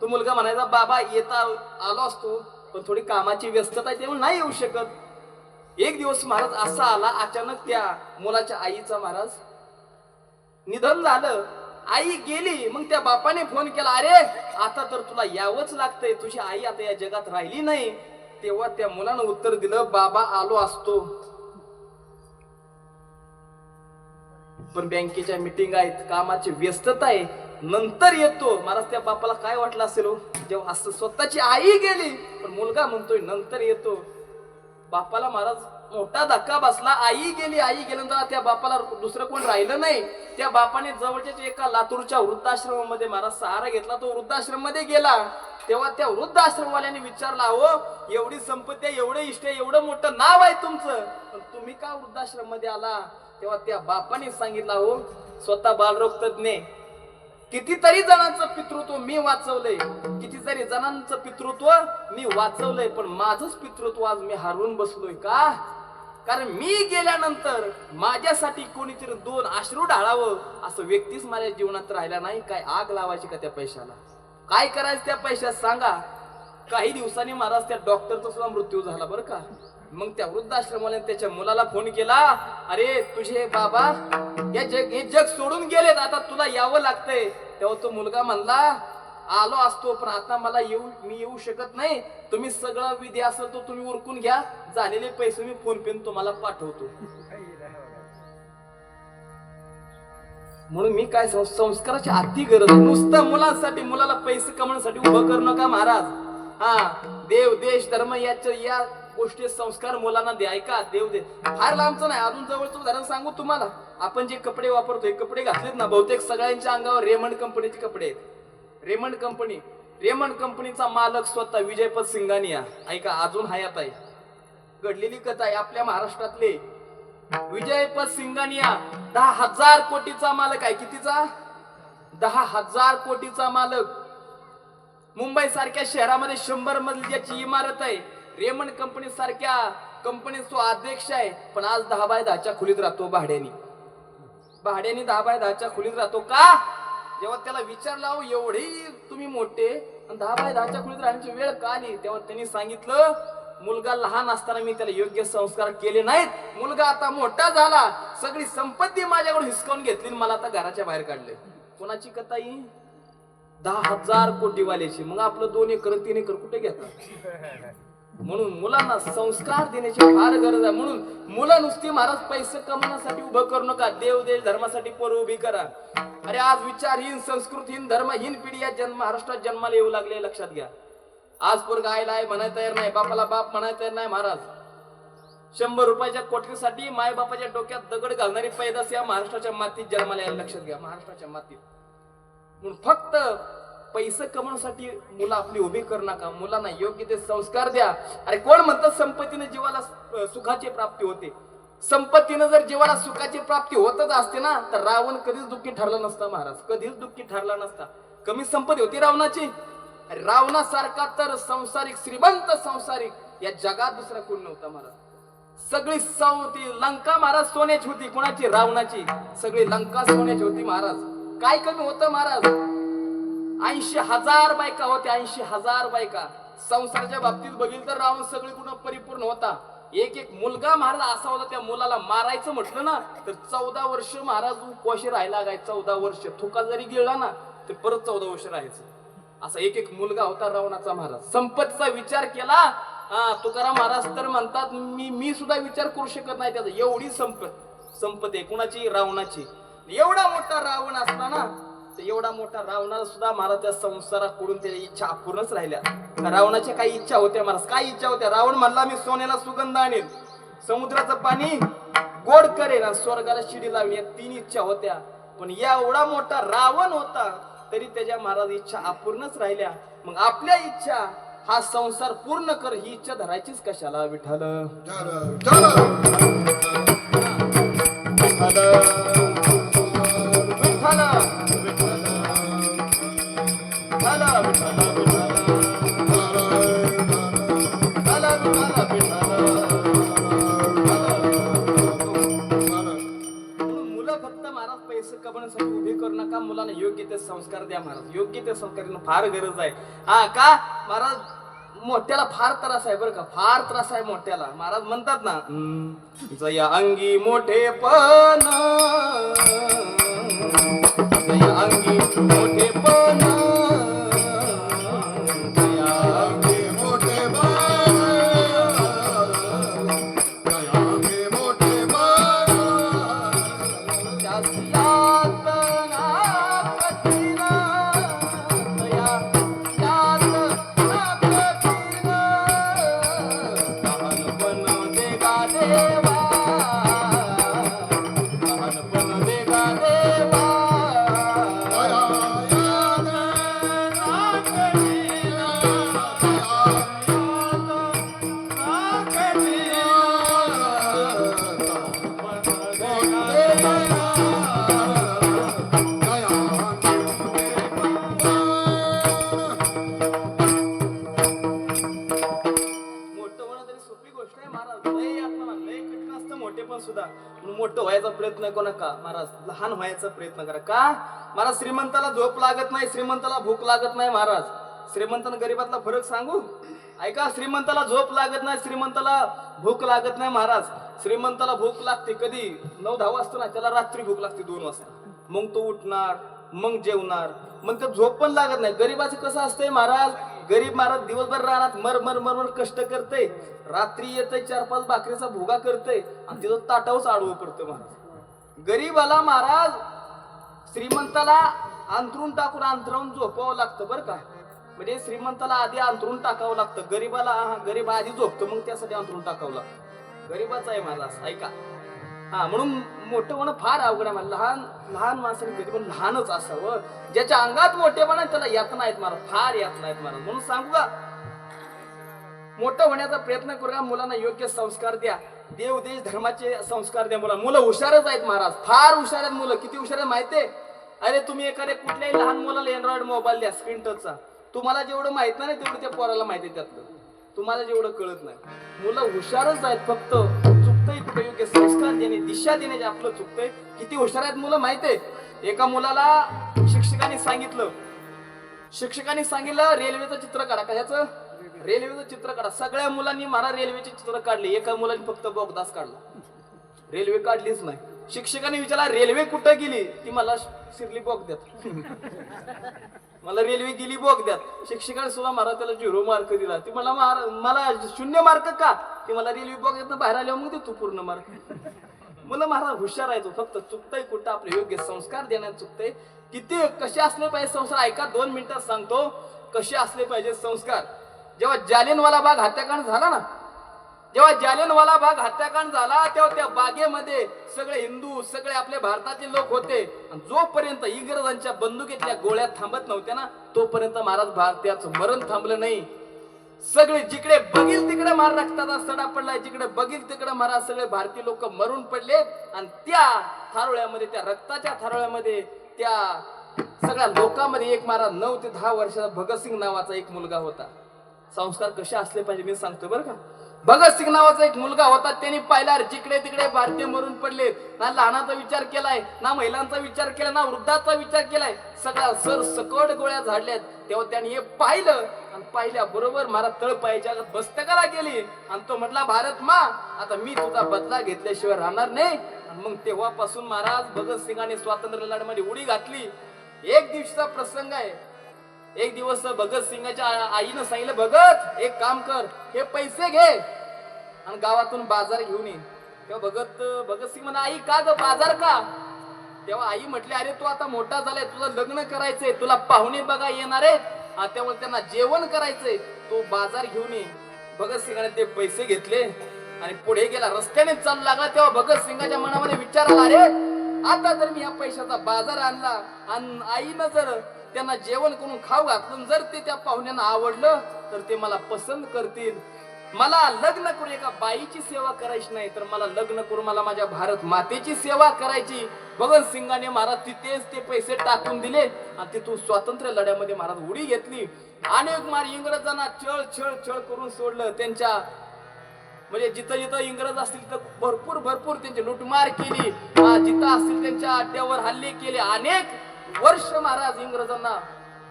तो मुलगा म्हणायचा, बाबा येता आलो असतो पण थोडी कामाची व्यस्तता आहे त्यामुळे नाही येऊ शकत. 1 दिवस महाराज असा आला, अचानक त्या मुलाच्या आईचा महाराज निधन झालं. आई गेली. मग त्या बापाने फोन केला, अरे आता तर तुला यावंच लागतंय, तुझी आई आता या जगात राहिली नाही. तेव्हा त्या मुलानं उत्तर दिलं, बाबा आलो असतो पण बँकेच्या मीटिंग आहेत, कामाची व्यस्तता आहे, नंतर येतो. महाराज त्या बापाला काय वाटलं असेल हो, जेव्हा असं स्वतःची आई गेली पण मुलगा म्हणतोय नंतर येतो. बापाला महाराज मोठा धक्का बसला. आई गेल्यानंतर त्या बापाला दुसरं कोण राहिलं नाही. त्या बापाने जवळच्याच एका लातूरच्या वृद्धाश्रमामध्ये महाराज सहारा घेतला. तो वृद्धाश्रम मध्ये गेला तेव्हा त्या वृद्धाश्रमवाल्याने विचारला, हो एवढी संपत्ती आहे, एवढे इष्ट आहे, एवढं मोठं नाव आहे तुमचं, पण तुम्ही का वृद्धाश्रम मध्ये आला? तेव्हा त्या बापाने सांगितलं, हो स्वतः बालरोग तज्ञ, कितीतरी जणांचं पितृत्व मी वाचवलंय, कितीतरी जणांचं पितृत्व मी वाचवलंय, पण माझंच पितृत्व आज मी हरवून बसलोय. का? कारण मी गेल्यानंतर माझ्यासाठी कोणीतरी 2 अश्रू ढाळावं असं व्यक्तीच माझ्या जीवनात राहिला नाही. काय आग लावायची का त्या पैशाला? काय करायचं त्या पैशात सांगा? काही दिवसांनी महाराज त्या डॉक्टरचा सुद्धा मृत्यू झाला बरं का. मग त्या वृद्धाश्रमाने त्याच्या मुलाला फोन केला, अरे तुझे बाबा हे जग सोडून गेलेत, आता तुला यावं लागतंय. तेव्हा तो मुलगा म्हणला, आलो असतो पण आता मला मी येऊ शकत नाही, तुम्ही सगळं विधी असेल तो तुम्ही उरकून घ्या, झालेले पैसे मी फोन पे तुम्हाला पाठवतो. म्हणून मी काय संस्काराची अति गरज आहे. नुसतं मुलांसाठी, मुलाला पैसे कमवण्यासाठी उभं करू नका महाराज. हा, देव देश धर्म या गोष्टी संस्कार मुलांना द्या. ऐका, देव दे फार लांबचं नाही, अजून जवळचं उदाहरण सांगू तुम्हाला. आपण जे कपडे वापरतोय, कपडे घातलेत ना, बहुतेक सगळ्यांच्या अंगावर रेमंड कंपनीचे कपडे आहेत. रेमंड कंपनीचा मालक स्वतः विजयपत सिंघानिया. ऐका, अजून हयात आहे, घडलेली कथा आहे आपल्या महाराष्ट्रातले. विजयपत सिंघानिया 10,000 कोटीचा मालक आहे. कितीचा? 10,000 कोटीचा मालक. मुंबई सारख्या शहरामध्ये 100 मजल्याची इमारत आहे. रेमंड कंपनी सारख्या कंपनीत तो अध्यक्ष आहे, पण आज 10x10च्या खोलीत राहतो भाड्याने. 10x10च्या खोलीत राहतो. का? जेव्हा त्याला विचारला, एवढे तुम्ही मोठे आणि 10x10च्या खोलीत राहण्याची वेळ का आली तेव्हा त्यांनी सांगितलं, मुलगा लहान असताना मी त्याला योग्य संस्कार केले नाहीत, मुलगा आता मोठा झाला, सगळी संपत्ती माझ्याकडून हिसकावून घेतली आणि मला आता घराच्या बाहेर काढले. कोणाची कथा ही? 10,000 कोटीवाल्याची. मग आपलं 2 एकर 3 एकर कुठे घेतात? म्हणून मुलांना संस्कार देण्याची फार गरज आहे. म्हणून मुलं नुसती महाराज पैसे कमवण्यासाठी उभं करू नका, देव देश धर्मासाठी पोरं उभी करा. अरे आज विचारहीन, संस्कृतहीन, धर्महीन पिढी या महाराष्ट्रात जन्माला येऊ लागले, लक्षात घ्या. आज पोरगा आयला आहे म्हणायला तयार नाही, बापाला बाप म्हणायला तयार नाही. महाराज 100 रुपयाच्या कोटरीसाठी माय बापाच्या डोक्यात दगड घालणारी पैदास या महाराष्ट्राच्या मातीत जन्माला यायला, लक्षात घ्या, महाराष्ट्राच्या मातीत. म्हणून फक्त पैसे कमवण्यासाठी मुलं आपली उभी करू नका, मुलांना योग्य ते संस्कार द्या. अरे कोण म्हणतं संपत्तीने जीवाला सुखाची प्राप्ती होते? संपत्तीनं जर जीवाला सुखाची प्राप्ती होतच असते ना तर रावण कधीच दुःखी ठरला नसता. महाराज कधीच दुःखी ठरला नसता. कमी संपत्ती होती रावणाची. रावणासारखा तर संसारिक, श्रीमंत संसारिक या जगात दुसरा कोण नव्हता. महाराज सगळी ती लंका महाराज सोन्याची होती. कोणाची? रावणाची. सगळी लंका सोन्याची होती. महाराज काय कमी होतं? महाराज 80,000 बायका होत्या. 80,000 बायका. संसाराच्या बाबतीत बघितलं तर रावण सगळी गुण परिपूर्ण होता. एक एक मुलगा महाराज असा होता, त्या मुलाला मारायचं म्हटलं ना तर 14 वर्ष महाराज उपाशी राहायला लागाय. 14 वर्ष थुका जरी गिळला ना तर परत 14 वर्ष राहायचं. असा एक एक मुलगा होता रावणाचा. महाराज संपत्तीचा विचार केला. तुकाराम महाराज तर म्हणतात, मी सुद्धा विचार करू शकत नाही त्याचा. एवढी संपत्ती कुणाची? रावणाची. एवढा मोठा रावण असताना एवढा मोठा रावणाला सुद्धा महाराज त्या संसाराकडून त्याच्या इच्छा अपूर्णच राहिल्या. रावणाच्या काही इच्छा होत्या. महाराज काय इच्छा होत्या? रावण म्हणला, मी सोन्याला सुगंध आणेन, समुद्राचं पाणी गोड करेन आणि स्वर्गाला शिडी लावेन. या 3 इच्छा होत्या. पण एवढा मोठा रावण होता तरी त्याच्या महाराज इच्छा अपूर्णच राहिल्या. मग आपल्या इच्छा, हा संसार पूर्ण कर, ही इच्छा धरायचीच कशाला? विठ्ठल उभे करू नका, मुलांना योग्य ते संस्कार द्या. महाराज योग्य ते संस्कार फार गरज आहे. का महाराज मोठ्याला फार त्रास आहे बरं का, फार त्रास आहे मोठ्याला. महाराज म्हणतात ना, जया अंगी मोठेपण, जया अंगी मोठेपण, जया अंगी मोठेपण, जया अंगी मोठेपण, मोठं व्हायचा प्रयत्न करू नका. महाराज लहान व्हायचा प्रयत्न करा. का? महाराज श्रीमंताला झोप लागत नाही, श्रीमंताला भूक लागत नाही. महाराज श्रीमंताला गरीबातला फरक सांगू ऐका. श्रीमंताला झोप लागत नाही, श्रीमंताला भूक लागत नाही. महाराज श्रीमंताला भूक लागते कधी? 9-10 वाजता ना, त्याला रात्री भूक लागते 2 वाजता. मग तो उठणार, मग जेवणार, मग ते झोप पण लागत नाही. गरीबाचं कसं असतंय महाराज? गरीब महाराज दिवसभर राहणार मर कष्ट करते, रात्री येते 4-5 भाकरीचा भुगा करते आणि तिथं ताटावच आडवं पडतं. महाराज गरीबाला महाराज श्रीमंताला अंथरून टाकून अंतरावून झोपावं लागतं बरं का. म्हणजे श्रीमंताला आधी अंतरून टाकावं लागतं, गरीब आधी झोपतो मग त्यासाठी अंतरून टाकावं लागतं. गरीबाचा आहे महाराज ऐका. म्हणून मोठं होणं फार अवघड आहे. लहान माणसाने कधी पण लहानच असावं. ज्याच्या अंगात मोठेपणा त्याला यातना आहेत महाराज, फार यातना आहेत महाराज. म्हणून सांगू का, मोठं होण्याचा प्रयत्न करूया. मुलांना योग्य संस्कार द्या, देव देश धर्माचे संस्कार द्या. मुलं हुशारच आहेत महाराज, फार हुशार आहेत मुलं. किती हुशार आहेत माहितीये? अरे तुम्ही एखाद्या कुठल्याही लहान मुलाला अँड्रॉइड मोबाईल द्या, स्क्रीन टचचा. तुम्हाला जेवढं माहित नाही तेवढं त्या पोराला माहिती आहे त्यातलं, तुम्हाला जेवढं कळत नाही. मुलं हुशारच आहेत, फक्त चुकतंय कुठे योग्य संस्कार देणे, दिशा देण्याचे आपलं चुकतंय. किती हुशार आहेत मुलं माहितीये? एका मुलाला शिक्षकांनी सांगितलं, शिक्षकांनी सांगितलं रेल्वेचं चित्र काढा. कशाचं? रेल्वेचं चित्र काढा. सगळ्या मुलांनी मला रेल्वेचे चित्र काढले, एका मुलाने फक्त बोगदाच काढला, रेल्वे काढलीच नाही. शिक्षकांनी विचारला रेल्वे कुठं गेली? ती मला शिरली बोगद्यात. मला रेल्वे गेली बोगद्यात. शिक्षकाने सुद्धा मला त्याला 0 मार्क दिला. ती मला मला 0 मार्क का? ती मला रेल्वे बोगद्यात बाहेर आल्यावर मग देतो पूर्ण मार्क. मुलं महाराज हुशार आहे तो, फक्त चुकतंय कुठं आपले योग्य संस्कार देण्यात चुकतंय. किती कसे असले पाहिजे संस्कार ऐका, 2 मिनिटात सांगतो कसे असले पाहिजे संस्कार. जेव्हा जालियनवाला बाग हत्याकांड झाला ना, जेव्हा जालियनवाला बाग हत्याकांड झाला तेव्हा त्या बागेमध्ये सगळे हिंदू, सगळे आपले भारताचे लोक होते. आणि जोपर्यंत इंग्रजांच्या बंदुकीतल्या गोळ्या थांबत नव्हत्या ना, तोपर्यंत महाराज भारतीयाचं मरण थांबलं नाही. सगळे जिकडे बघील तिकडे मार रक्ताचा सडा पडलाय, जिकडे बघील तिकडे महाराज सगळे भारतीय लोक मरून पडले. आणि त्या थारोळ्यामध्ये, त्या रक्ताच्या थारोळ्यामध्ये, त्या सगळ्या लोकांमध्ये एक महाराज 9 ते 10 वर्षाचा भगतसिंग नावाचा एक मुलगा होता. संस्कार कसे असले पाहिजे मी सांगतो बरं का. भगतसिंग नावाचा एक मुलगा होता. त्यांनी पाहिला जिकडे तिकडे भारतीय मरून पडले. ना लहानाचा विचार केलाय, ना महिलांचा विचार केला, ना वृद्धाचा विचार केलाय, सगळ्या सर सकट गोळ्या झाडल्यात. तेव्हा त्यांनी हे पाहिलं आणि पाहिल्या बरोबर महाराज तळपायाच्या मस्तकाला गेली आणि तो म्हटला भारत मा, आता मी तुझा बदला घेतल्याशिवाय राहणार नाही. आणि मग तेव्हापासून महाराज भगतसिंगाने स्वातंत्र्य लढ्यामध्ये उडी घातली. एक दिवसाचा प्रसंग आहे. एक दिवस भगतसिंगाच्या आईनं सांगितलं, भगत एक काम कर, हे पैसे घे आणि गावातून बाजार घेऊन ये. तेव्हा भगतसिंग म्हणा, आई का ग बाजार का? तेव्हा आई म्हटली, अरे तू आता मोठा झालाय, तुझं लग्न करायचंय, तुला पाहुणे बघा येणार आहेत, त्यामुळे त्यांना जेवण करायचंय, तो बाजार घेऊन ये. भगतसिंगाने ते पैसे घेतले आणि पुढे गेला, रस्त्याने चालू लागला. तेव्हा भगतसिंगाच्या मनामध्ये विचार आला, अरे आता जर मी या पैशाचा बाजार आणला आणि आईनं जर त्यांना जेवण करून खाऊ घातलं, जर ते त्या पाहुण्यांना आवडलं तर ते मला पसंत करतील. मला लग्न करून एका बाईची सेवा करायची नाही, तर मला लग्न करून मला माझ्या भारत मातेची सेवा करायची. भगतसिंगाने महाराज तिथेच ते पैसे टाकून दिले आणि तिथून स्वातंत्र्य लढ्यामध्ये महाराज उडी घेतली. अनेक मार इंग्रजांना छळ छळ छळ करून सोडलं. त्यांच्या म्हणजे जिथं जिथं इंग्रज असतील तिथं भरपूर त्यांची लुटमार केली. जिथं असतील त्यांच्या अड्ड्यावर हल्ले केले. अनेक वर्ष महाराज इंग्रजांना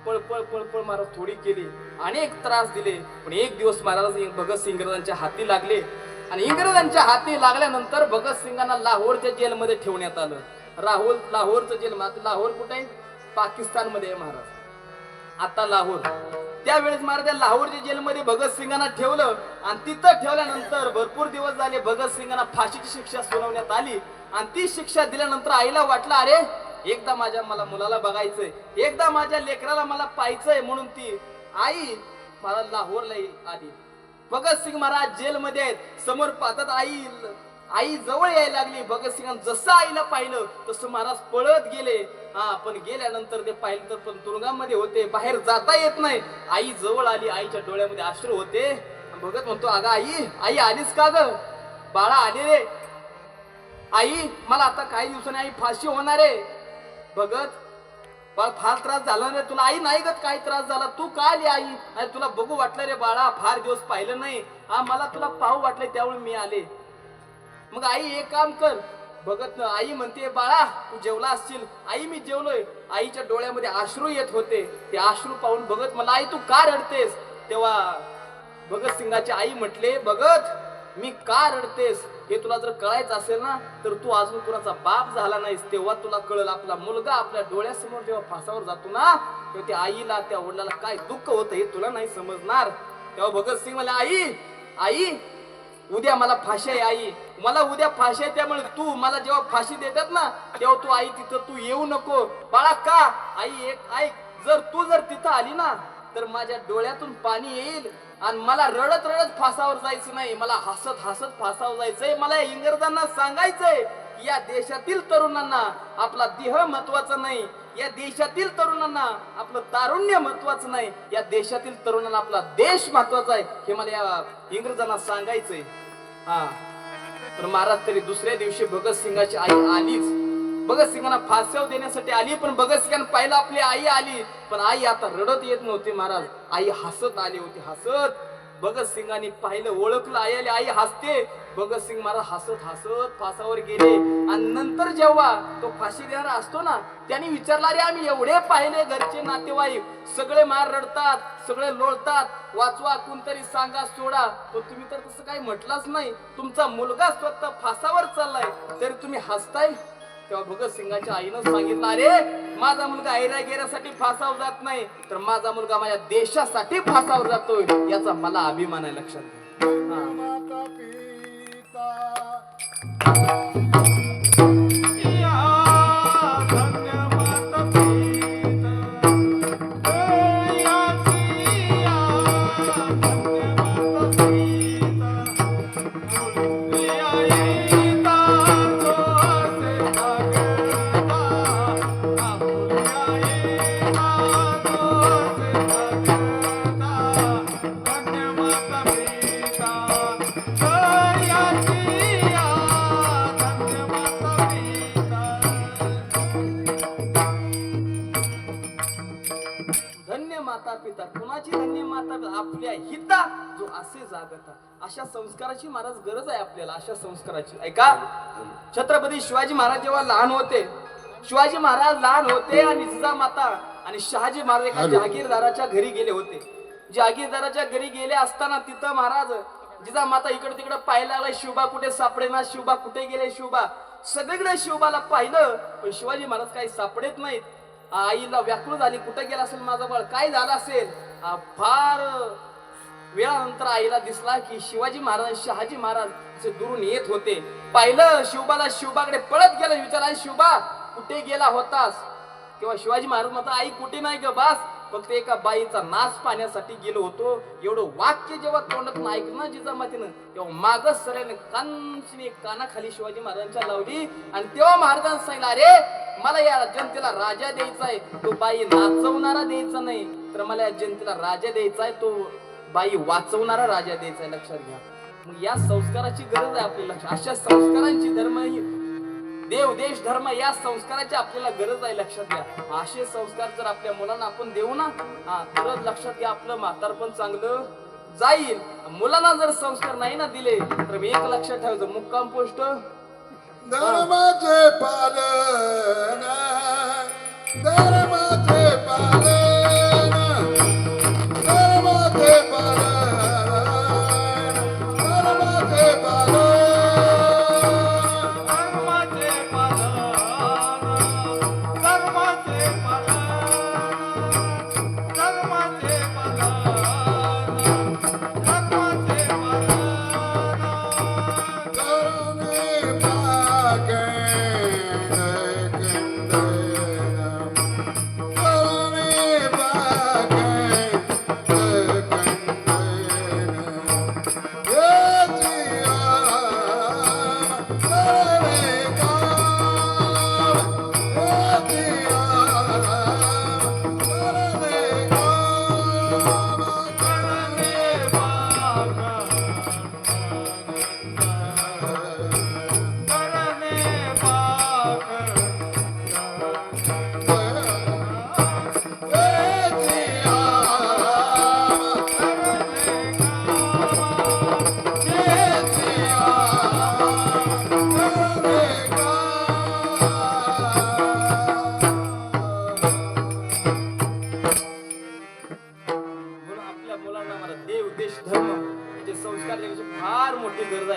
पळ महाराज थोडी केली, अनेक त्रास दिले. पण एक दिवस महाराज भगतसिंग इंग्रजांच्या हाती लागले आणि इंग्रजांच्या हाती लागल्यानंतर भगतसिंगांना लाहोरच्या जेलमध्ये ठेवण्यात आलं. लाहोरचं जेल, लाहोर कुठे आहे? पाकिस्तानमध्ये आहे महाराज आता लाहोर. त्यावेळेस महाराज लाहोरच्या जेलमध्ये भगतसिंगांना ठेवलं आणि तिथं ठेवल्यानंतर भरपूर दिवस झाले. भगतसिंगांना फाशीची शिक्षा सुनावण्यात आली आणि ती शिक्षा दिल्यानंतर आईला वाटलं, अरे एकदा मला मुलाला बघायचंय, एकदा माझ्या लेकराला मला पाहायचंय. म्हणून ती आई मला लाहोरला आली. भगतसिंग महाराज जेलमध्ये आहेत, समोर पाहतात आई जवळ यायला लागली. भगतसिंगांनी जसं आईला पाहिलं तसं महाराज पळत गेले. पण गेल्यानंतर ते पाहिलं तर पण तुरुंगामध्ये होते, बाहेर जाता येत नाही. आई जवळ आली, आईच्या डोळ्यामध्ये अश्रू होते. भगत म्हणतो, अगं आई आलीस का ग? बाळा आले रे. आई मला आता काही दिवसांनी आई फाशी होणार आहे. भगत बाळ फार त्रास झाला रे तुला. आई नाही गत काय त्रास झाला, तू का आली आई? अरे तुला बघू वाटलं रे बाळा, फार दिवस पाहिलं नाही, मला तुला पाहू वाटलं त्यामुळे मी आले. मग आई एक काम कर. भगत आई म्हणते, बाळा तू जेवला असशील. आई मी जेवलोय. आईच्या डोळ्यामध्ये अश्रू येत होते. ते अश्रू पाहून भगत मला, आई तू का रडतेस? तेव्हा भगतसिंगाची आई म्हटले, भगत मी का रडतेस हे तुला जर कळायचं असेल ना, तर तू अजून कुणाचा बाप झाला नाहीस, तेव्हा तुला कळलं. आपला मुलगा आपल्या डोळ्यासमोर जेव्हा फासावर जातो ना, तेव्हा त्या आईला, त्या वडिलाला काय दुःख होतं हे तुला नाही समजणार. तेव्हा भगतसिंग मला, आई उद्या मला फाशी आहे. आई मला उद्या फाशी आहे, त्यामुळे तू मला जेव्हा फाशी देतात ना तेव्हा तू आई तिथं तू येऊ नको. बाळा का? आई एक ऐक, जर तिथं आली ना तर माझ्या डोळ्यातून पाणी येईल आणि मला रडत फासावर जायचं नाही, मला हसत फासावर जायचंय. मला इंग्रजांना सांगायचंय, या देशातील तरुणांना आपला देह महत्वाचा नाही, या देशातील तरुणांना आपलं तारुण्य महत्वाचं नाही, या देशातील तरुणांना आपला देश महत्वाचा आहे, हे मला या इंग्रजांना सांगायचंय. तर महाराज तरी दुसऱ्या दिवशी भगतसिंगाची आई आलीच. भगतसिंगांना फासावर देण्यासाठी आली. पण भगतसिंगांना पाहिलं आपली आई आली, पण आई आता रडत येत नव्हती महाराज. आई हसत आली होती, हसत. भगतसिंगांनी पाहिलं, ओळखलं. आई आई हसते. भगतसिंग महाराज हसत हसत फासावर गेले. आणि नंतर जेव्हा तो फाशी देणारा असतो ना, त्यांनी विचारला, अरे आम्ही एवढे पाहिले, घरचे नातेवाईक सगळे मार रडतात, सगळे लोळतात, वाचवा, कोणतरी सांगा, सोडा, पण तुम्ही तर तसं काही म्हटलंच नाही. तुमचा मुलगा स्वतः फासावर चाललाय तरी तुम्ही हसताय. तेव्हा भगतसिंगाच्या आईनं सांगितलं, अरे माझा मुलगा ऐरागेऱ्यासाठी फासावर जात नाही, तर माझा मुलगा माझ्या देशासाठी फासावर जातोय, याचा मला अभिमान आहे. लक्षात घ्या. माता पिता धन्य माता पिता. कुणाची धन्य माता पिता? आपल्या हिता जो असे जागता. अशा संस्काराची महाराज गरज आहे आपल्याला, अशा संस्काराची. ऐका, छत्रपती शिवाजी महाराज जेव्हा लहान होते, शिवाजी महाराज लहान होते आणि जिजामाता आणि शहाजी महाराज एका जहागीरदाराच्या घरी गेले होते. जहागीरदाराच्या घरी गेले असताना तिथं महाराज जिजामाता इकडे तिकडे पाहायला लागला, शिवबा कुठे सापडेना, शिवबा कुठे गेले, शिवबा. सगळीकडे शिवबाला पाहिलं, पण शिवाजी महाराज काही सापडेत नाहीत. आईला व्याकुळ झाली, कुठे गेला असेल माझा बाळ, काय झालं असेल. फार वेळानंतर आईला दिसला की शिवाजी महाराज शहाजी महाराज दुरून येत होते. पाहिलं शिवबाला, शिवबाकडे पळत गेला, विचारला, शिवबा कुठे गेला होतास? तेव्हा शिवाजी महाराज म्हणतात, आई कुठे नाही ग बास, फक्त एका बाईचा नाच पाहण्यासाठी गेलो होतो. एवढं वाक्य जेव्हा तोंडातून ऐकलं जिजामातीनं, तेव्हा मागच सऱ्याने कानशिने कानाखाली शिवाजी महाराजांच्या लावली. आणि तेव्हा महाराजांनी सांगितलं, अरे मला या जनतेला राजा द्यायचा आहे, तो बाई नाचवणारा द्यायचा नाही, तर मला या जनतेला राजा द्यायचा आहे, तो बाई वाचवणारा राजा द्यायचा आहे. लक्षात घ्या. मग या संस्काराची गरज आहे आपल्याला. अशा संस्कारांची धर्म, देव देश धर्म, या संस्काराची आपल्याला गरज आहे. लक्षात घ्या. असे संस्कार जर आपल्या मुलांना आपण देऊ ना, तरच लक्षात घ्या आपलं म्हातारपण चांगलं जाईल. मुलांना जर संस्कार नाही ना दिले, तर एक लक्षात ठेवायचं, मुक्काम पोस्ट धर्माचे पालन, धर्माचे पालन, धर्माचे पालन, धर्माचे पालन,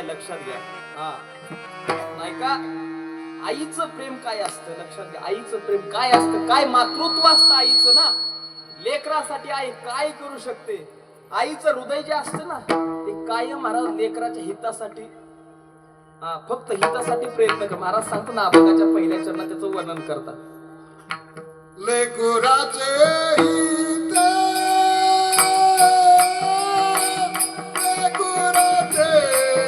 लक्षात घ्या. नाही का, आईचं प्रेम काय असतं लक्षात घ्या. आईचं प्रेम काय असतं, काय मातृत्व असतं आईचं ना. लेकरासाठी आई काय करू शकते. आईचं हृदय जे असतं ना, ते कायम महाराज लेकराच्या हितासाठी, फक्त हितासाठी प्रयत्न कर. महाराज सांगतो ना, अभंगाच्या पहिल्या चरणात त्याचं वर्णन करतात. लेकराचे हित, लेकराचे हित,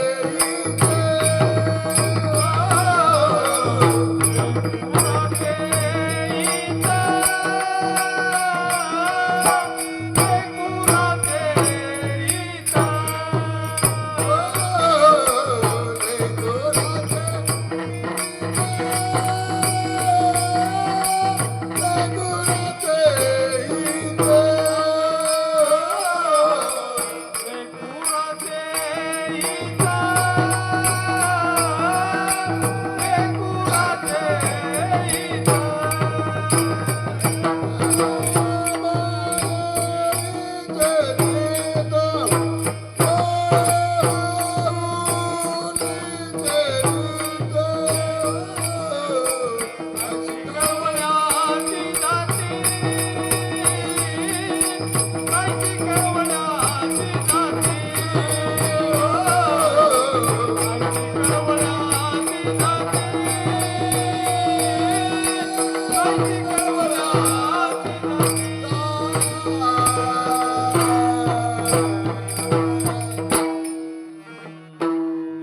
जायची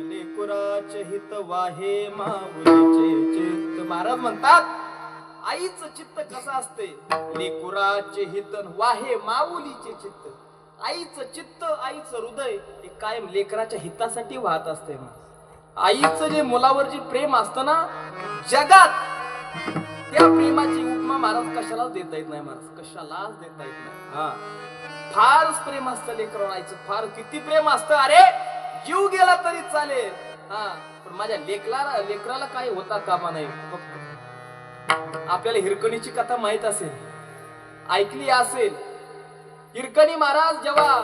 लेकुराचे हित वाहे माऊलीचे चित्त. महाराज म्हणतात आईचं चित्त कसं असते, लेकुराचे हित वाहे माऊलीचे चित्त. आईचं चित्त, आईचं हृदय हे कायम लेकराच्या हितासाठी वाहत असते. आईचं जे मुलावर जे प्रेम असतं ना जगात, त्या प्रेमाची उपमा महाराज कशालाच देता येत नाही. महाराज कशालाच देता येत नाही. हा, फारच प्रेम असतं लेकरावर आईचं, फार किती प्रेम असतं. अरे जीव गेला तरी चालेल, हा, पण माझ्या लेकराला काय होता कामा नाही. आपल्याला हिरकणीची कथा माहित असेल, ऐकली असेल. हिरकणी महाराज जेव्हा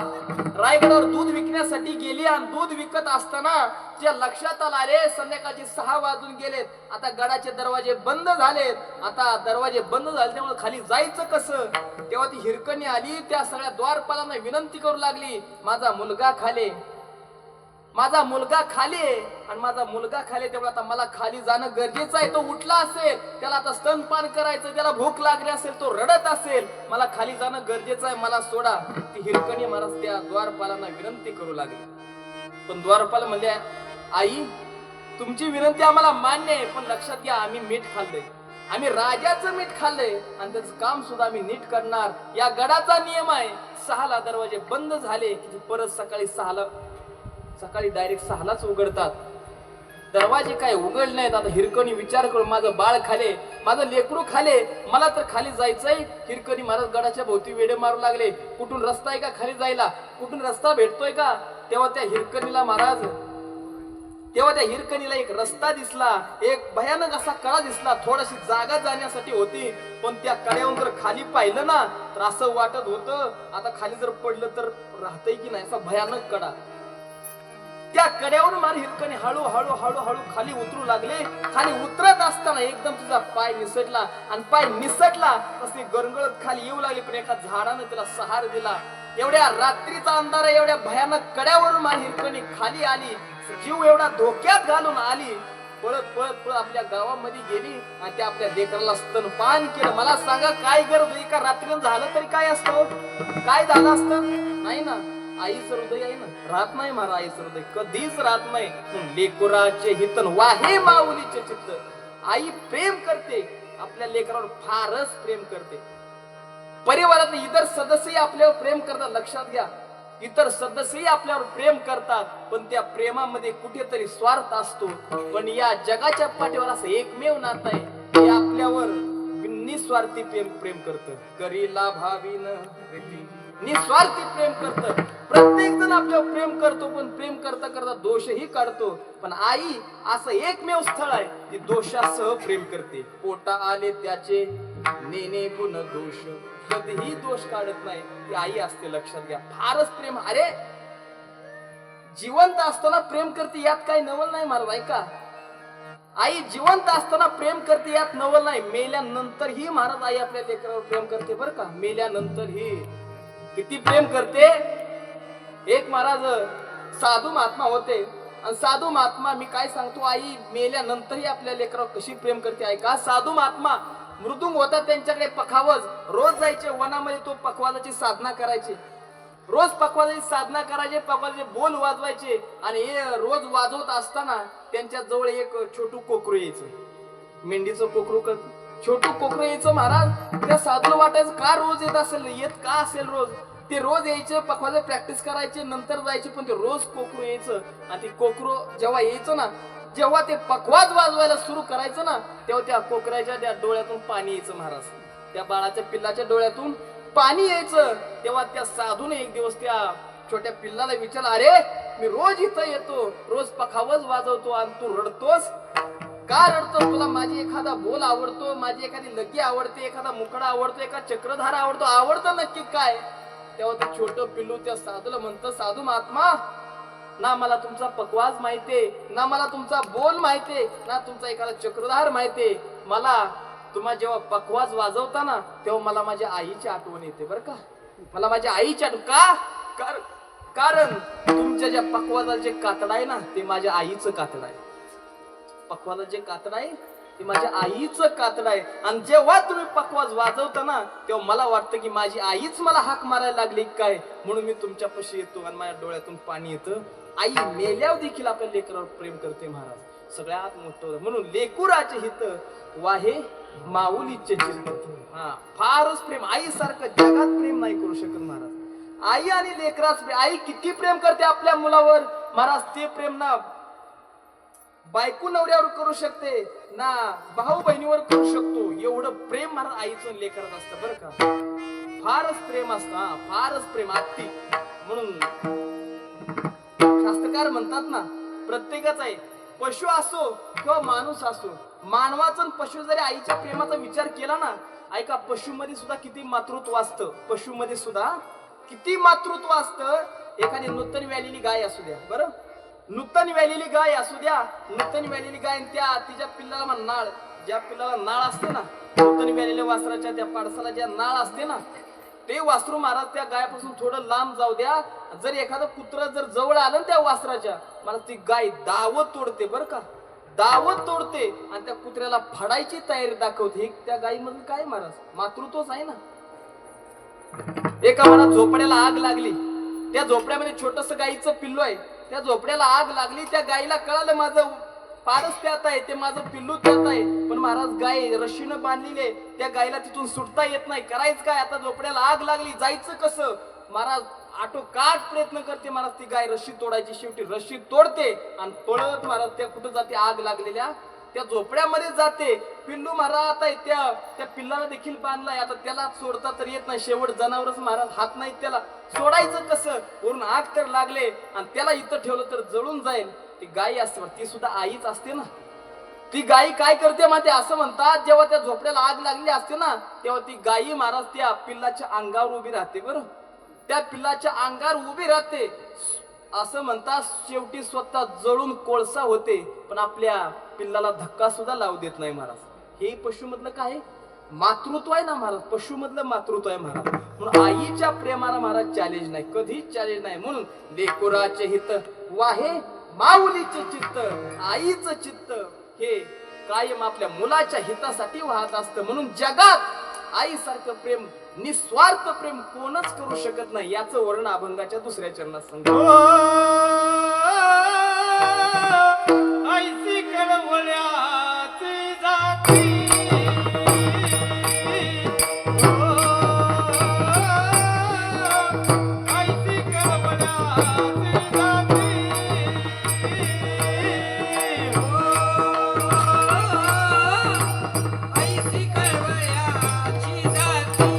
रायगडावर दूध विकण्यासाठी गेली आणि दूध विकत असताना त्या लक्षात आला, रे संध्याकाळचे 6 वाजून गेलेत, आता गडाचे दरवाजे बंद झालेत. आता दरवाजे बंद झाले त्यामुळे खाली जायचं कसं. तेव्हा ती हिरकणी आली, त्या सगळ्या द्वारपालांना विनंती करू लागली, माझा मुलगा खाले, माझा मुलगा खाली आहे. आणि माझा मुलगा खाली, त्यामुळे आता मला खाली जाणं गरजेचं आहे. तो उठला असेल, त्याला आता स्तनपान करायचं, त्याला भूक लागली असेल, तो रडत असेल, मला खाली जाणं गरजेचं आहे, मला सोडा. ती हिरकणी महाराज त्या द्वारपालांना विनंती करू लागली. पण द्वारपाल म्हणले, आई तुमची विनंती आम्हाला मान्य आहे, पण लक्षात घ्या आम्ही मीठ खाल्लंय, आम्ही राजाचं मीठ खाल्लंय आणि त्याचं काम सुद्धा आम्ही नीट करणार. या गडाचा नियम आहे, 6ला दरवाजे बंद झाले की परत सकाळी डायरेक्ट 6लाच उघडतात. दरवाजे काय उघडले नाहीत. आता हिरकणी विचार करून, माझं बाळ खाले, माझं लेकरू खाले, मला तर खाली जायचंय. हिरकणी महाराज गडाच्या भोवती वेडे मारू लागले, कुठून रस्ता आहे का खाली जायला, कुठून रस्ता भेटतोय का. तेव्हा त्या हिरकणीला एक रस्ता दिसला, एक भयानक असा कडा दिसला. थोडीशी जागा जाण्यासाठी होती, पण त्या कड्यावरून जर खाली पाहिलं ना तर असं वाटत होतं आता खाली जर पडलं तर राहतंय की नाही, असा भयानक कडा. त्या कड्यावरून मार हिरकणी हळूहळू खाली उतरू लागले. खाली उतरत असताना एकदम तिचा पाय निसटला, आणि पाय निसटला तसे गरगळत खाली येऊ लागले. पण एका झाडानं तिला सहार दिला. एवढ्या रात्रीचा अंधार, एवढ्या भयानक कड्यावरून मार हिरकणी खाली आली, जीव एवढा धोक्यात घालून आली. पळत आपल्या गावामध्ये गेली आणि त्या आपल्या लेकराला स्तनपान केलं. मला सांगा काय गरज, एका रात्रीनं झालं तरी काय असतं, काय झालं असतं, नाही ना. आईचं हृदय आहे ना, राहत नाही महाराज, आईचं हृदय कधीच राहत नाही. लेकुराचे हितन वाहे माऊलीचे चित्त. आई प्रेम करते, आपल्या लेकरावर फारच प्रेम करते. परिवारातले इतर सदस्यही आपल्यावर प्रेम करतात. लक्षात घ्या, इतर सदस्यही आपल्यावर प्रेम करतात, पण त्या प्रेमामध्ये कुठेतरी स्वार्थ असतो. पण या जगाच्या पाठीवर असं एकमेव नातं आहे, ते आपल्यावर निस्वार्थी प्रेम करतं. करीला भावीन निस्वार्थी प्रेम करतं. प्रत्येक जण आपल्यावर प्रेम करतो, पण प्रेम करता करता दोषही काढतो. पण आई असं एकमेव स्थळ आहे, ती दोषासह प्रेम करते. पोटा आले त्याचे नेने गुण दोष, कधीही दोष काढत नाही. ती आई असते, लक्षात घ्या. फारच प्रेम. अरे जिवंत असताना प्रेम करते, यात काही नवल नाही महाराज, ऐका. आई जिवंत असताना प्रेम करते, यात नवल नाही. मेल्यानंतर ही महाराज आई आपल्या लेकरावर प्रेम करते, बरं का. मेल्यानंतर ही किती प्रेम करते. एक महाराज साधू महात्मा होते, आणि साधू महात्मा, मी काय सांगतो, आई मेल्यानंतरही आपल्या लेकरावर कशी प्रेम करते ऐका. साधू महात्मा मृदुंग होता, त्यांच्याकडे पखावज, रोज जायचे वनामध्ये, तो पखवाजाची साधना करायचे. रोज पखवाजाची साधना करायचे, पखवाजाचे बोल वाजवायचे. आणि रोज वाजवत असताना त्यांच्या जवळ एक छोटू कोकरू यायचं, मेंढीचं कोकरू, छोटू कोकरू यायचं. महाराज त्या साधूला वाटायचं का रोज येत असेल, येत का असेल रोज. ते रोज यायचे, पखवाजा प्रॅक्टिस करायचे, नंतर जायचे, पण ते रोज कोकरू यायचं. आणि ते कोकरू जेव्हा यायचं ना, जेव्हा ते पखवाज वाजवायला सुरू करायचं ना, तेव्हा त्या कोकऱ्याच्या त्या डोळ्यातून पाणी यायचं महाराज. त्या बाळाच्या पिल्लाच्या डोळ्यातून पाणी यायचं. तेव्हा त्या साधूने एक दिवस त्या छोट्या पिल्लाला विचारलं, अरे मी रोज इथं येतो, रोज पखावज वाजवतो, आणि तू रडतोस का रडतोस. तुला माझी एखादा बोल आवडतो, माझी एखादी लगी आवडते, एखादा मुकडा आवडतो, एखादा चक्रधार आवडतं नक्की काय. तेव्हा ते छोटं पिल्लू त्या साधूला म्हणतं, साधू महात्मा, ना मला तुमचा पखवाज माहितीये, ना मला तुमचा बोल माहितीये, ना तुमचा एखादा चक्रधार माहितीये. मला तुम्हा जेव्हा पखवाज वाजवता ना, तेव्हा मला माझ्या आईची आठवण येते, बरं का. मला माझ्या आईची आठवण का, कारण तुमच्या ज्या पखवाजाचे कातड आहे ना, ते माझ्या आईचं कातड आहे. पखवाजाचे कातड आहे ती माझ्या आईचं कातड आहे. आणि जेव्हा तुम्ही पकवाज वाजवता ना तेव्हा मला वाटतं की माझी आईच मला हाक मारायला लागली काय, म्हणून मी तुमच्यापाशी येतो आणि माझ्या डोळ्यातून पाणी येतं. आई मेल्यावर देखील आपल्या लेकरावर प्रेम करते महाराज, सगळ्यात मोठं. म्हणून लेकुराचे हित वाहे माऊलीचे चित्त. हा, फारच प्रेम, आईसारखं जगात प्रेम नाही करू शकत महाराज. आई आणि लेकराच आई किती प्रेम करते आपल्या मुलावर महाराज, ते प्रेम ना बायको नवऱ्यावर करू शकते ना भाऊ बहिणीवर करू शकतो. एवढं प्रेम महाराज आईचं लेकरात असतं बरं का. फारच प्रेम असतं, हा फारच प्रेम अति. म्हणून शास्त्रकार म्हणतात ना, प्रत्येकाच आहे, पशु असो किंवा माणूस असो, मानवाचा पशु जरी आईच्या प्रेमाचा विचार केला ना, ऐका पशुमध्ये सुद्धा किती मातृत्व असतं. पशुमध्ये सुद्धा किती मातृत्व असतं. एखादी नूतन व्यालेली गाय असू द्या, बरं, नूतन व्यालेली गाय असू द्या, नूतन व्यालेली गाय त्या तिच्या पिल्लाला नाळ, ज्या पिल्लाला नाळ असते ना, नूतन व्यालेल्या वासराच्या त्या पाडसाला ज्या नाळ असते ना, ते वासरू महाराज त्या गायापासून थोडं लांब जाऊ द्या, जर एखादं कुत्र जर जवळ आलं ना त्या वासराच्या, मला ती गाय दावत तोडते बरं का, दावत तोडते आणि त्या कुत्र्याला फाडायची तयारी दाखवते. त्या गायीमधून काय महाराज मातृत्वच आहे ना. एका महाराज झोपड्याला आग लागली, त्या झोपड्यामध्ये छोटस गायीचं पिल्लू आहे, त्या झोपड्याला आग लागली. त्या गायीला कळालं माझं पारस त्यात आहे, ते माझं पिल्लू त्यात आहे, पण महाराज गाय रशीनं बांधलेली, त्या गायीला तिथून सुटता येत नाही. करायचं काय आता, झोपड्याला आग लागली, जायचं कसं महाराज. आटोकाट प्रयत्न करते महाराज ती गाय रशी तोडायची, शेवटी रशी तोडते आणि पळत महाराज त्या कुठं जाते, आग लागलेल्या त्या झोपड्यामध्ये जाते. पिल्लू महाराज आता त्या पिल्लाला देखील बांधलाय, आता त्याला सोडता तर येत नाही. शेवट जनावरच महाराज हात नाही, त्याला सोडायचं कसं, वरून आग तर लागले आणि त्याला इथं ठेवलं तर जळून जाईल. ती गाय असते, ती सुद्धा आईच असते ना. ती गाई काय करते माहिती, असं म्हणतात, जेव्हा त्या झोपड्याला आग लागली असते ना, तेव्हा ती गाई महाराज त्या पिल्लाच्या अंगावर उभी राहते. बरं, त्या पिल्लाच्या अंगावर उभी राहते. असं म्हणतात शेवटी स्वतः जळून कोळसा होते, पण आपल्या पिल्लाला धक्का सुद्धा लावू देत नाही महाराज. हे पशु मधलं काय मातृत्व आहे ना महाराज, पशु मधलं मातृत्व आहे महाराज. म्हणून आईच्या प्रेमाला महाराज चॅलेंज नाही, कधीच चॅलेंज नाही. म्हणून लेकुराचे हित वाहे माऊलीचे चित्त, आईचं चित्त हे कायम आपल्या मुलाच्या हितासाठी वाहत असतं. म्हणून जगात आईसारखं प्रेम, निस्वार्थ प्रेम कोणच करू शकत नाही. याचं वर्णन अभंगाच्या दुसऱ्या चरणात सांगितलं. ऐसी कळवळ्याची जाती, ऐसी कळवळ्याची जाती, ऐसी कळवळ्याची जाती,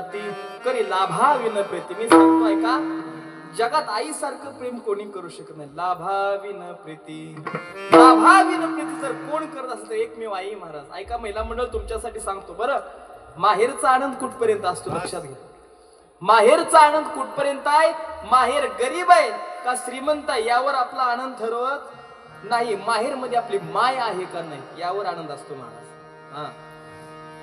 जाती करी लाभाविन प्रीती. मी सांगतोय का, जगात आईसारखं प्रेम कोणी करू शकत नाही. लाभाविन प्रीती, लाभाविन प्रीती जर कोण करत असेल तर एकमेव आई महाराज. ऐका महिला मंडळ, तुमच्यासाठी सांगतो बरं. माहेरचा आनंद कुठपर्यंत असतो लक्षात घ्या. माहेरचा आनंद कुठपर्यंत आहे? माहेर गरीब आहे का श्रीमंत आहे यावर आपला आनंद ठरवत नाही. माहेर मध्ये आपली माय आहे का नाही यावर आनंद असतो महाराज. हा,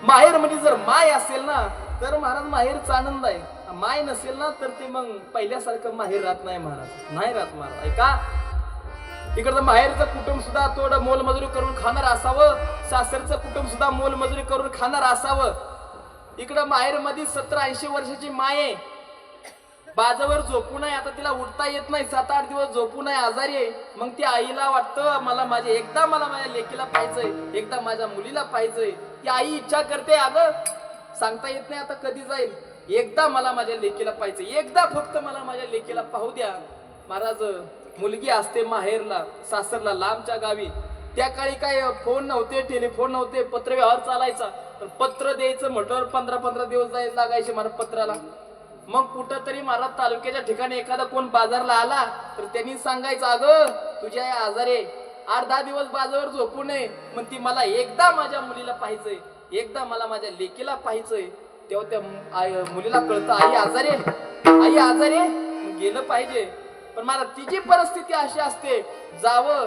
माहेर मध्ये जर माय असेल ना तर महाराज माहेरचा आनंद आहे. माय नसेल ना तर ते मग पहिल्यासारखं माहेर राहत नाही महाराज, नाही राहत महाराज. ऐका, इकडचं माहेरचं कुटुंब सुद्धा थोडं मोलमजुरी करून खाणार असावं, सासरचं कुटुंब सुद्धा मोलमजुरी करून खाणार असावं. इकडं माहेर मध्ये 70-80 वर्षाची माय आहे, बाजावर झोपून आहे, आता तिला उठता येत नाही, 7-8 दिवस झोपून आहे, आजारी आहे. मग ती आईला वाटतं मला माझ्या लेकीला पाहिजंय, एकदा माझ्या मुलीला पाहिजंय. ती आई इच्छा करते, अगं सांगता येत नाही आता कधी जाईल, एकदा मला माझ्या लेकीला पाहिजे, एकदा फक्त मला माझ्या लेकीला पाहू द्या. महाराज, मुलगी असते माहेरला, सासरला, लांबच्या गावी. त्या काळी काय फोन नव्हते, टेलिफोन नव्हते, पत्रव्यवहार चालायचा. पण पत्र द्यायचं म्हटल्यावर 15-15 दिवस जायला लागायचे महाराज पत्राला. मग कुठं तरी महाराज तालुक्याच्या ठिकाणी एखादा कोण बाजारला आला तर त्यांनी सांगायचं, अगं तुझी आई आजारी आहे, 8-10 दिवस बाजारावर झोपू नये, मग ती मला एकदा माझ्या मुलीला पाहिजंय, एकदा मला माझ्या लेकीला पाहिजंय. तेव्हा त्या मुलीला कळतं आई आजारी आहे, आई आजारी आहे, गेलं पाहिजे. पण महाराज तिची परिस्थिती अशी असते, जावं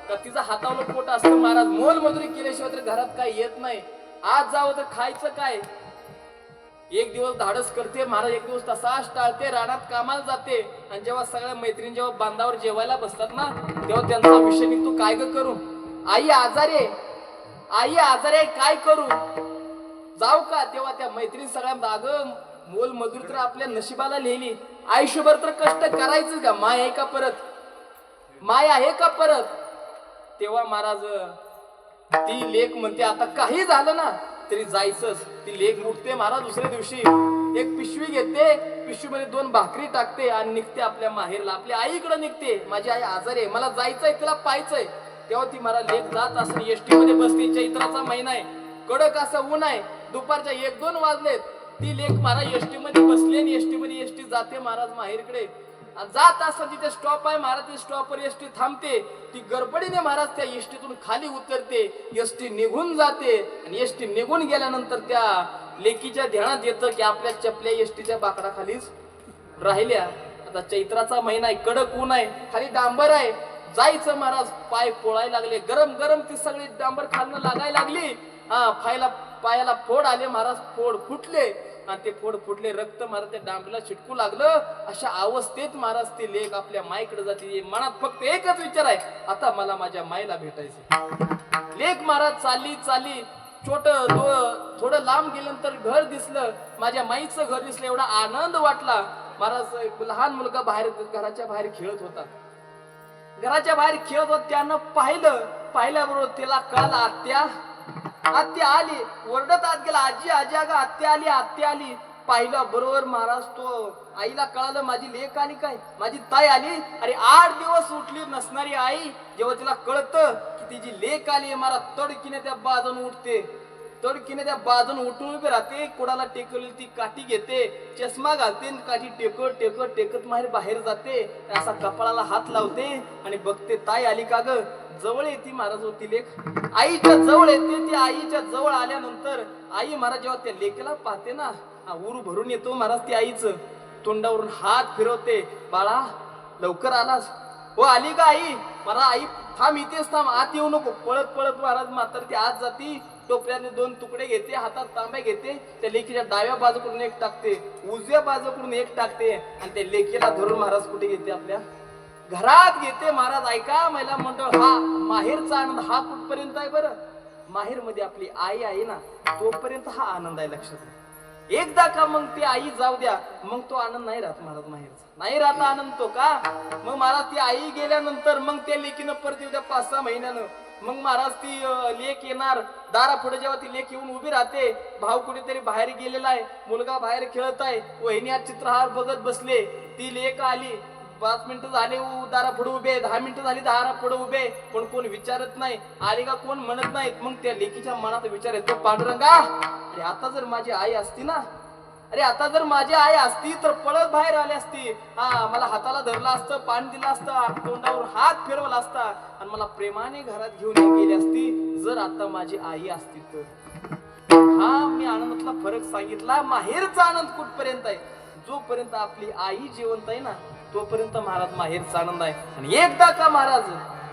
का तिचा हातावलं पोट असतं महाराज, मोलमजुरी केल्याशिवाय तर घरात काही येत नाही. आज जावं तर खायचं काय? एक दिवस धाडस करते महाराज, एक दिवस तसाच टाळते, रानात कामाला जाते. आणि जेव्हा सगळ्या मैत्रिणी जेव्हा बांधावर जेवायला बसतात ना तेव्हा त्यांचा विषय निघतो, काय ग करू, आई आजारी आहे, आई आजारी आहे, काय करू, जाऊ का? तेव्हा त्या मैत्रिणी सगळ्या, अगं मोलमजुरी तर आपल्या नशिबाला लिहिली, आयुष्यभर तर कष्ट करायचं का, माय आहे का परत, माय आहे का परत? तेव्हा महाराज ती लेक म्हणते, आता काही झालं ना तरी जायचंच. ती लेक उठते महाराज, दुसऱ्या दिवशी एक पिशवी घेते, पिशवीमध्ये 2 भाकरी टाकते आणि निघते आपल्या माहेरला, आपल्या आईकडे निघते. माझी आई आजारी आहे, मला जायचंय, तिला पाहायचंय. तेव्हा ती महाराज लेक जात असते, एसटी मध्ये बसते, चैत्राचा महिना आहे, कडक असं ऊन आहे, दुपारच्या 1-2 वाजलेत. ती लेक महाराज एसटी मध्ये बसली आणि एसटी जाते महाराज माहेरकडे. जात असताना तिथे स्टॉप आहे महाराज, त्या स्टॉपवर एसटी थांबते. ती गडबडीने महाराज त्या एसटीतून खाली उतरते, एसटी निघून जाते. आणि एसटी निघून गेल्यानंतर त्या लेकीच्या ध्यानात येतं की आपल्या चपल्या एसटीच्या बाकडाखालीच राहिल्या. आता चैत्राचा महिना आहे, कडक ऊन आहे, खाली डांबर आहे, जायचं महाराज. पाय पोळायला लागले, गरम गरम ती सगळी डांबर खालनं लागायला लागली. पायाला फोड आले महाराज, फोड फुटले आणि ते फोड फुटले, रक्त महाराज त्या डांबरीला चिटकू लागलं. अशा अवस्थेत महाराज ती लेक आपल्या माईकडे जाते. मनात फक्त एकच विचार आहे, आता मला माझ्या माईला भेटायचं. लेक महाराज चालली थोडं लांब गेल्यानंतर घर दिसलं, माझ्या माईचं घर दिसलं, एवढा आनंद वाटला महाराज. एक लहान मुलगा घराच्या बाहेर खेळत होता, त्यानं पाहिल्याबरोबर त्याला कळलं, आत्या आली, ओरडत आत गेला, आजी अगं आत्या आली. पाहिलं बरोबर महाराज, तो आईला कळालं माझी लेक आली, काय माझी ताई आली. अरे 8 दिवस उठली नसणारी आई, जेव्हा तिला कळतं की तिची लेक आली, महाराज तडकीने त्या बाजून उठते, उठून उभी राहते. कोणाला टेकवली ती काठी घेते, चष्मा घालते, काठी टेकत बाहेर जाते. असा कपाळाला हात लावते आणि बघते ताई आली का ग. जवळ येते महाराज होती लेक, आईच्या जवळ येते. ती आईच्या जवळ आल्यानंतर आई महाराज जेव्हा त्या लेकीला पाहते ना, उरू भरून येतो महाराज. ती आईच तोंडावरून हात फिरवते, बाळा लवकर आलास, हो आली का आई, मला आई थांब, इथेच थांब, आत येऊ नको. पळत महाराज म्हातारी ती आत जाती, टोपल्याने 2 तुकडे घेते, हातात तांब्या घेते, त्या लेकीच्या डाव्या बाजूकडून एक टाकते, उजव्या बाजूकडून एक टाकते आणि त्या लेकीला धरून महाराज कुठे घेते, आपल्या घरात घेते महाराज. ऐका महिला मंडळ, हा माहेरचा आनंद हा कुठपर्यंत आहे बरं? माहेर मध्ये आपली आई आहे ना तोपर्यंत हा आनंद आहे, लक्षात. एकदा का मग ती आई जाऊ द्या, मग तो आनंद नाही राहत महाराज, माहेरचा नाही राहत आनंद तो का. मग महाराज ती आई गेल्यानंतर मग त्या लेकीनं परत येऊ द्या 5-6 महिन्यानं. मग महाराज ती लेक येणार दारापुढे, जेव्हा ती लेक येऊन उभी राहते, भाऊ कुठेतरी बाहेर गेलेला आहे, मुलगा बाहेर खेळत आहे, वहिनी आज चित्रहार बघत बसले. ती लेक आली, 5 मिनिटं झाले दारापुढे उभे, 10 मिनिटं झाली दारापुढे उभे, पण कोण विचारत नाही, आली का कोण म्हणत नाहीत. मग त्या लेकीच्या मनात विचार येतो, पांडुरंगा अरे आता जर माझी आई असती ना अरे आता जर माझी आई असती तर पळत बाहेर आली असती, हा मला हाताला धरलं असतं, पाणी दिलं असतं, तोंडावर हात फिरवला असता आणि मला प्रेमाने घरात घेऊन गेली असती जर आता माझी आई असती तर. हा मी आनंदातला फरक सांगितला. माहेरचा आनंद कुठपर्यंत आहे? जोपर्यंत आपली आई जिवंत आहे ना तोपर्यंत महाराज माहेरचा आनंद आहे. आणि एकदा का महाराज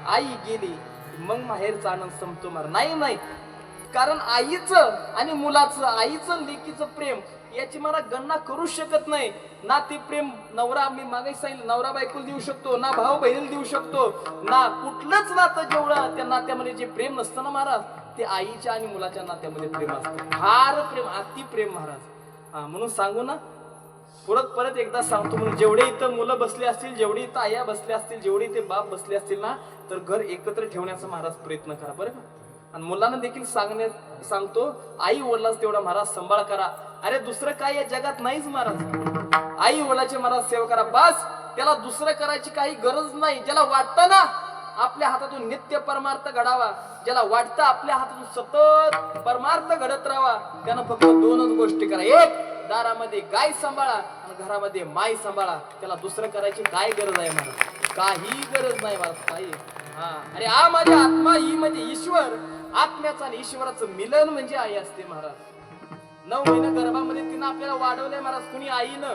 आई गेली मग माहेरचा आनंद संपतो महाराज. नाही, कारण आईचं आणि मुलाचं, आईचं लेकीचं प्रेम याची मला गणना करू शकत नाही ना. ते प्रेम नवरा, मी मागे सांगितलं, नवरा बायकोला देऊ शकतो ना, भाऊ बहिणीला देऊ शकतो ना. कुठलंच नातं जेवढं त्या नात्यामध्ये जे प्रेम नसतं ना महाराज, ते आईच्या आणि मुलाच्या नात्यामध्ये प्रेम असतं. फार प्रेम, अति प्रेम महाराज. हा म्हणून सांगू ना, परत एकदा सांगतो, म्हणून जेवढे इथं मुलं बसले असतील, जेवढी इथं आया बसले असतील, जेवढे इथे बाप बसले असतील ना, तर घर एकत्र ठेवण्याचा महाराज प्रयत्न करा बरं का. आणि मुलांना देखील सांगतो, आई वडिलांचा तेवढा महाराज सांभाळ करा. अरे दुसरं काय या जगात नाहीच महाराज. आई वडिलांचे महाराज सेवा करा बस. त्याला दुसरं करायची काही गरज नाही. ज्याला वाटतं ना आपल्या हातातून नित्य परमार्थ घडावा, ज्याला वाटतं आपल्या हातातून सतत परमार्थ घडत राहावा, त्यानं फक्त दोनच गोष्टी करा. एक, दारामध्ये गाय सांभाळा आणि घरामध्ये माई सांभाळा. त्याला दुसरं करायची काय गरज आहे महाराज? काही गरज नाही महाराज, काही. हा, अरे आ माझी आत्मा ही म्हणजे ईश्वर. आत्म्याचं आणि ईश्वराचं मिलन म्हणजे आई असते महाराज. 9 महिने गर्भामध्ये तिनं आपल्याला वाढवलंय महाराज, कुणी आईनं.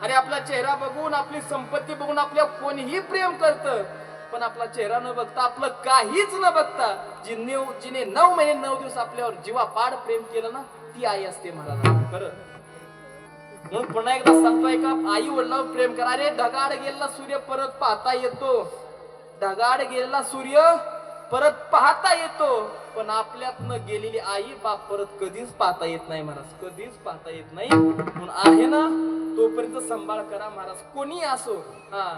अरे आपला चेहरा बघून, आपली संपत्ती बघून आपल्या कोणीही प्रेम करतं, पण आपला चेहरा न बघता, आपलं काहीच न बघता जिने 9 महिने 9 दिवस आपल्यावर जीवापाड प्रेम केलं ना, ती आई असते महाराज. खरं म्हणून पुन्हा एकदा सांगतोय का, आई वडिलांवर प्रेम करा. अरे ढगाड गेलेला सूर्य परत पाहता येतो, ढगाड गेलेला सूर्य परत पाहता येतो, पण आपल्यातनं गेलेली आई बाप परत कधीच पाहता येत नाही महाराज, कधीच पाहता येत नाही. म्हणून आहे ना तोपर्यंत सांभाळ करा महाराज, कोणी असो. हा,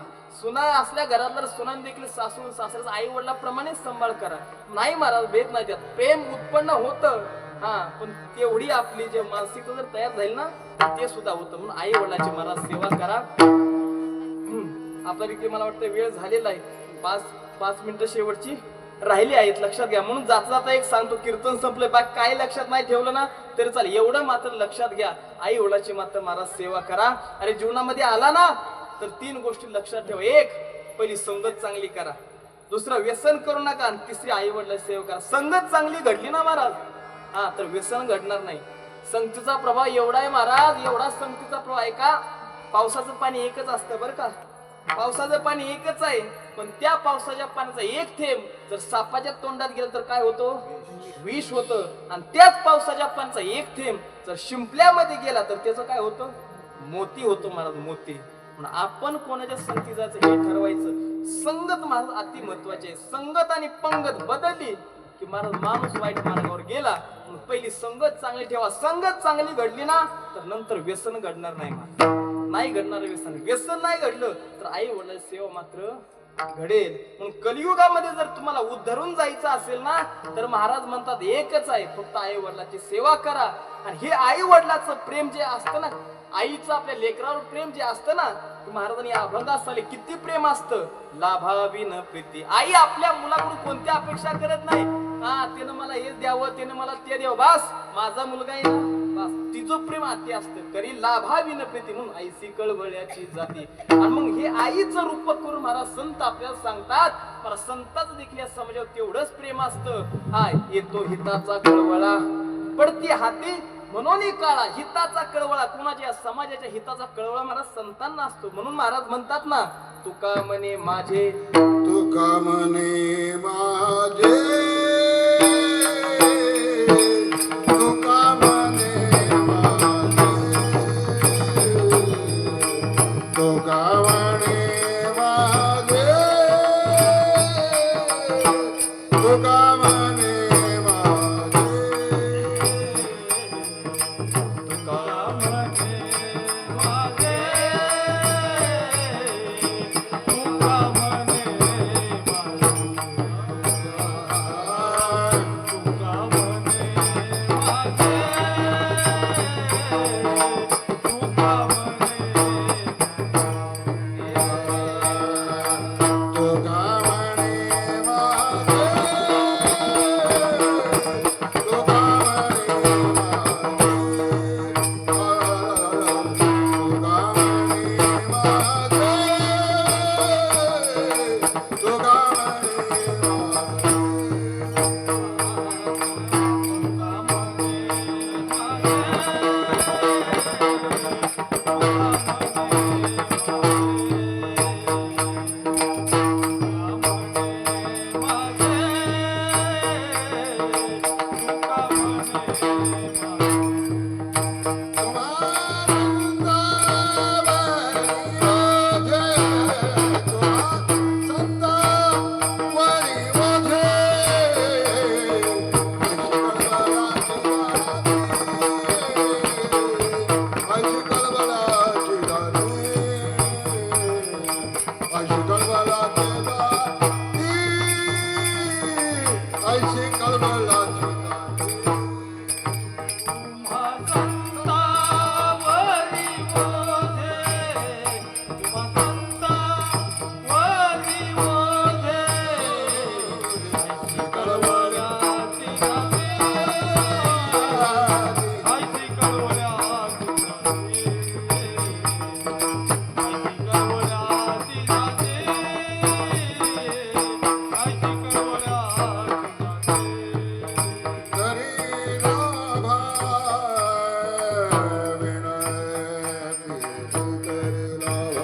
सुना असल्या घरातल्या सुनान देखील सासू सासऱ्याचा आई वडिलांप्रमाणे सांभाळ करा. नाही महाराज, भेद नाही त्यात, प्रेम उत्पन्न होतं. हा, पण तेवढी आपली जे मानसिकता जर तयार झाली ना ते सुद्धा होतं. म्हणून आई वडिलांची महाराज सेवा करा. आपल्या देखील मला वाटतं वेळ झालेला आहे. 5 मिनिटं शेवटची राहिली आहेत, लक्षात घ्या. म्हणून जाता एक सांगतो, कीर्तन संपलंय, बाकी काही लक्षात नाही ठेवलं ना तरी चालेल, एवढं मात्र लक्षात घ्या, आई वडिलांची मात्र महाराज सेवा करा. अरे जीवनामध्ये आला ना तर 3 गोष्टी लक्षात ठेवा. एक, पहिली संगत चांगली करा. दुसरं, व्यसन करू नका. आणि तिसरी, आई वडिलांची सेवा करा. संगत चांगली घडली ना महाराज, हा, तर व्यसन घडणार नाही. संगतीचा प्रभाव एवढा आहे महाराज, एवढा संगतीचा प्रभाव आहे का, पावसाचं पाणी एकच असतं बरं का. पावसाचं पाणी एकच आहे, पण त्या पावसाच्या पाण्याचा एक थेंब जर सापाच्या तोंडात गेलं तर काय होतं? विष होतं. आणि त्याच पावसाच्या पाण्याचा एक थेंब जर शिंपल्यामध्ये गेला तर त्याचं काय होतं? मोती होतो महाराज, मोती. म्हणून आपण कोणाच्या संगती जायचं हे ठरवायचं. संगत महाराज अति महत्वाची आहे. संगत आणि पंगत बदलली की महाराज माणूस वाईट मार्गावर गेला. पहिली संगत चांगली ठेवा. संगत चांगली घडली ना तर नंतर व्यसन घडणार नाही महाराज, नाही घडणार व्यसन. व्यसन नाही घडलं तर आई वडिलांची सेवा मात्र घडेल. म्हणून कलियुगामध्ये जर तुम्हाला उद्धरून जायचं असेल ना तर महाराज म्हणतात एकच आहे, फक्त आई वडिलांची सेवा करा. आणि हे आई वडिलाचं प्रेम जे असतं ना, आईचं आपल्या लेकरावर प्रेम जे असतं ना, महाराजांनी अभंगात सांगितले किती प्रेम असतं. लाभाविन प्रीती. आई आपल्या मुलाकडून कोणत्या अपेक्षा करत नाही. हा, त्यानं मला हे द्यावं, त्यानं मला ते द्यावं, बस माझा मुलगा आहे ना, बस. तिचं प्रेम अति असतं. करी लाभाविन प्रीती म्हणून आईची कळवळ्याची जाती. आणि मग हे आईचं रूप करून महाराज संत आपल्याला सांगतात. मला संतांचं देखील या समाजावर तेवढंच प्रेम असतं. हा, येतो हिताचा कळवळा, पडती हाती म्हणून काळा. हिताचा कळवळा, कुणाच्या समाजाच्या हिताचा कळवळा महाराज संतांना असतो. म्हणून महाराज म्हणतात ना, तुका म्हणे माझे, तुका म्हणे माझे, तुका म्हणे माझे, तुका म्हणे माझे, तुका म्हणे माझे, तुका म्हणे माझे,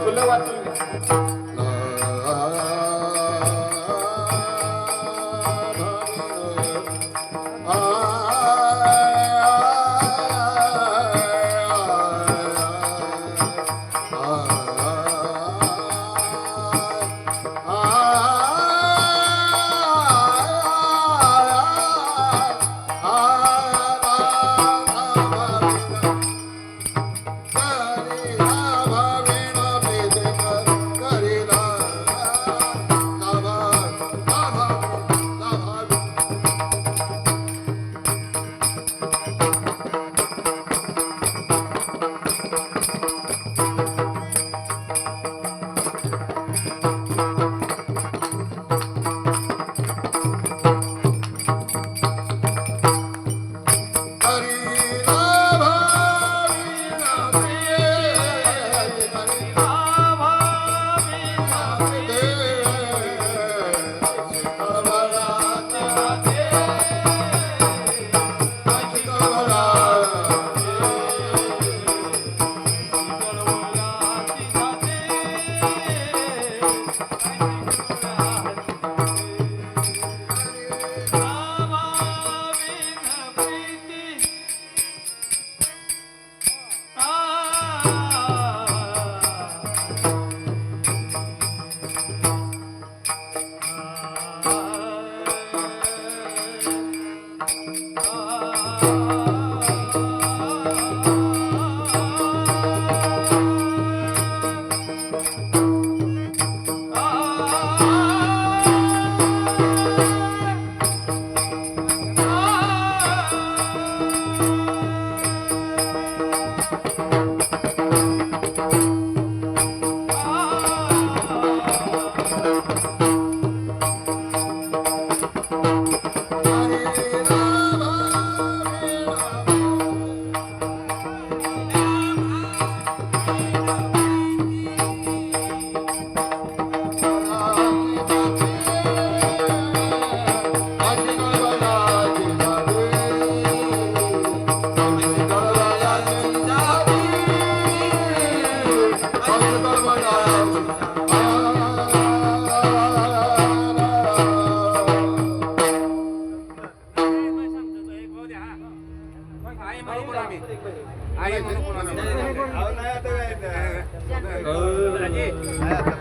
फुलं वाचून घ्या.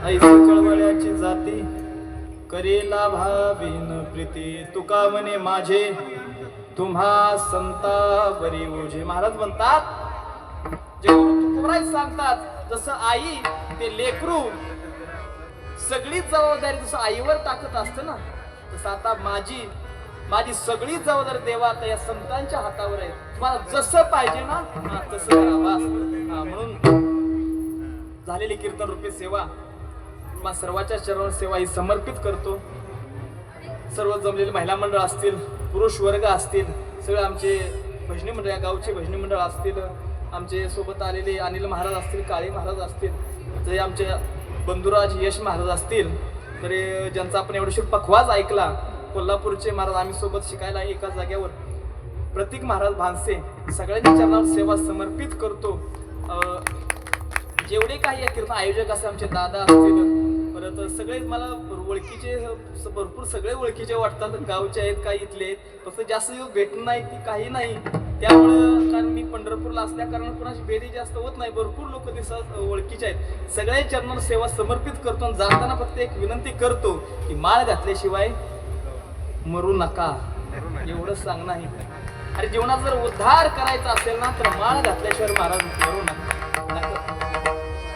ऐसी कळवळ्याची जाती करेला भाविन प्रीती तुका म्हणे माझे तुम्हा संता बरी ओझे. महाराज म्हणतात जे तुकोबराज सांगतात जसं आई ते लेकरू सगळी जबाबदारी जसं आईवर टाकत असतं ना तसं आता माझी सगळी जबाबदारी देवा आता या संतांच्या हातावर आहे. तुम्हाला जसं पाहिजे ना तसं करा बस. म्हणून झालेली कीर्तन रूपी सेवा तुम्हा सर्वांच्या चरण सेवा ही समर्पित करतो. सर्व जमलेले महिला मंडळ असतील पुरुष वर्ग असतील सगळे आमचे भजनी मंडळ या गावचे भजनी मंडळ असतील आमचे सोबत आलेले अनिल महाराज असतील काळे महाराज असतील जे आमचे बंधुराज यश महाराज असतील तरी ज्यांचा आपण एवढे पखवाज ऐकला, कोल्हापूरचे महाराज आम्ही सोबत शिकायला एका जाग्यावर, प्रतीक महाराज भानसे, सगळ्यांच्या चरणावर सेवा समर्पित करतो. जेवढे काही या कीर्तन आयोजक असे आमचे दादा असतील, परत सगळेच मला ओळखीचे, भरपूर सगळे ओळखीचे वाटतात, गावचे आहेत काही इथले आहेत, फक्त जास्त दिवस भेटणं नाही ती काही नाही, त्यामुळं कारण मी पंढरपूरला असल्या कारण कोणाची भेटी जास्त होत नाही, भरपूर लोक दिसत ओळखीचे आहेत. सगळे चरणावर सेवा समर्पित करतो आणि जाताना फक्त एक विनंती करतो की माळ घातल्याशिवाय मरू नका, एवढं सांगणं आहे. अरे जीवनात जर उद्धार करायचा असेल ना तर माळ घातल्याशिवाय महाराज मरू नका.